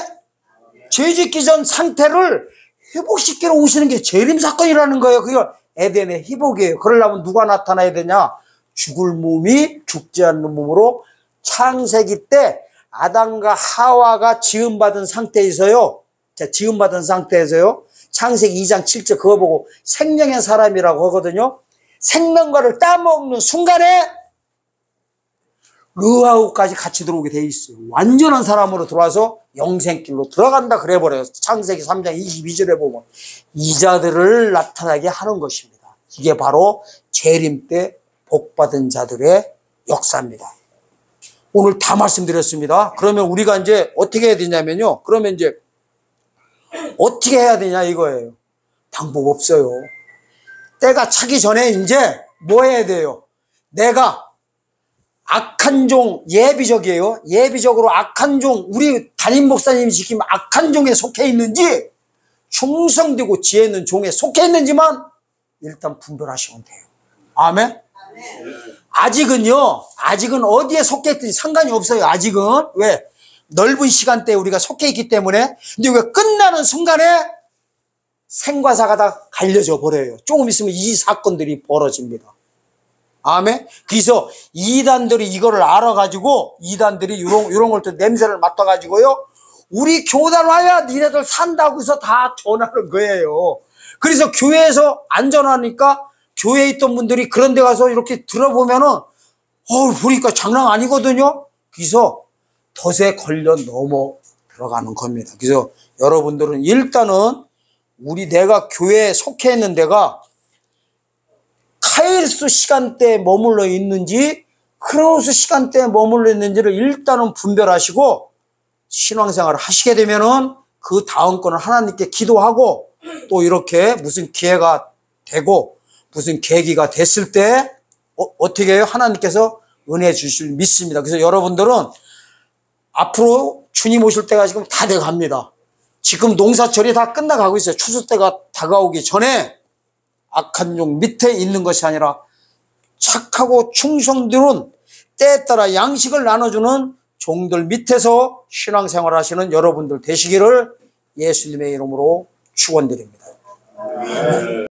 죄 짓기 전 상태를 회복시키러 오시는 게 재림 사건이라는 거예요. 그게 에덴의 회복이에요. 그러려면 누가 나타나야 되냐? 죽을 몸이 죽지 않는 몸으로 창세기 때 아담과 하와가 지음받은 상태에서요. 자, 지음받은 상태에서요. 창세기 2장 7절 그거 보고 생명의 사람이라고 하거든요. 생명과를 따먹는 순간에 르하우까지 같이 들어오게 돼 있어요. 완전한 사람으로 들어와서 영생길로 들어간다 그래버려요. 창세기 3장 22절에 보면 이 자들을 나타나게 하는 것입니다. 이게 바로 재림 때 복받은 자들의 역사입니다. 오늘 다 말씀드렸습니다. 그러면 우리가 이제 어떻게 해야 되냐면요. 그러면 이제 어떻게 해야 되냐 이거예요. 방법 없어요. 때가 차기 전에 이제 뭐 해야 돼요? 내가 악한 종, 예비적이에요. 예비적으로 악한 종, 우리 담임 목사님이 지금 악한 종에 속해 있는지 충성되고 지혜 있는 종에 속해 있는지만 일단 분별하시면 돼요. 아멘? 아직은 어디에 속해 있든지 상관이 없어요. 아직은. 왜? 넓은 시간대에 우리가 속해 있기 때문에. 근데 왜 끝나는 순간에 생과사가 다 갈려져 버려요. 조금 있으면 이 사건들이 벌어집니다. 아멘? 그래서 이단들이 이거를 알아가지고 이단들이 이런 걸 또 냄새를 맡아가지고요. 우리 교단 와야 니네들 산다고 해서 다 전하는 거예요. 그래서 교회에서 안전하니까 교회에 있던 분들이 그런 데 가서 이렇게 들어보면은 보니까 장난 아니거든요. 그래서 덫에 걸려 넘어 들어가는 겁니다. 그래서 여러분들은 일단은 내가 교회에 속해 있는 데가 카이로스 시간대에 머물러 있는지 크로노스 시간대에 머물러 있는지를 일단은 분별하시고 신앙생활을 하시게 되면은 그 다음 거는 하나님께 기도하고 또 이렇게 무슨 기회가 되고 무슨 계기가 됐을 때 어떻게 해요? 하나님께서 은혜 주실 믿습니다. 그래서 여러분들은 앞으로 주님 오실 때가 지금 다 돼갑니다. 지금 농사철이 다 끝나가고 있어요. 추수 때가 다가오기 전에 악한 종 밑에 있는 것이 아니라 착하고 충성들은 때에 따라 양식을 나눠주는 종들 밑에서 신앙생활 하시는 여러분들 되시기를 예수님의 이름으로 축원드립니다.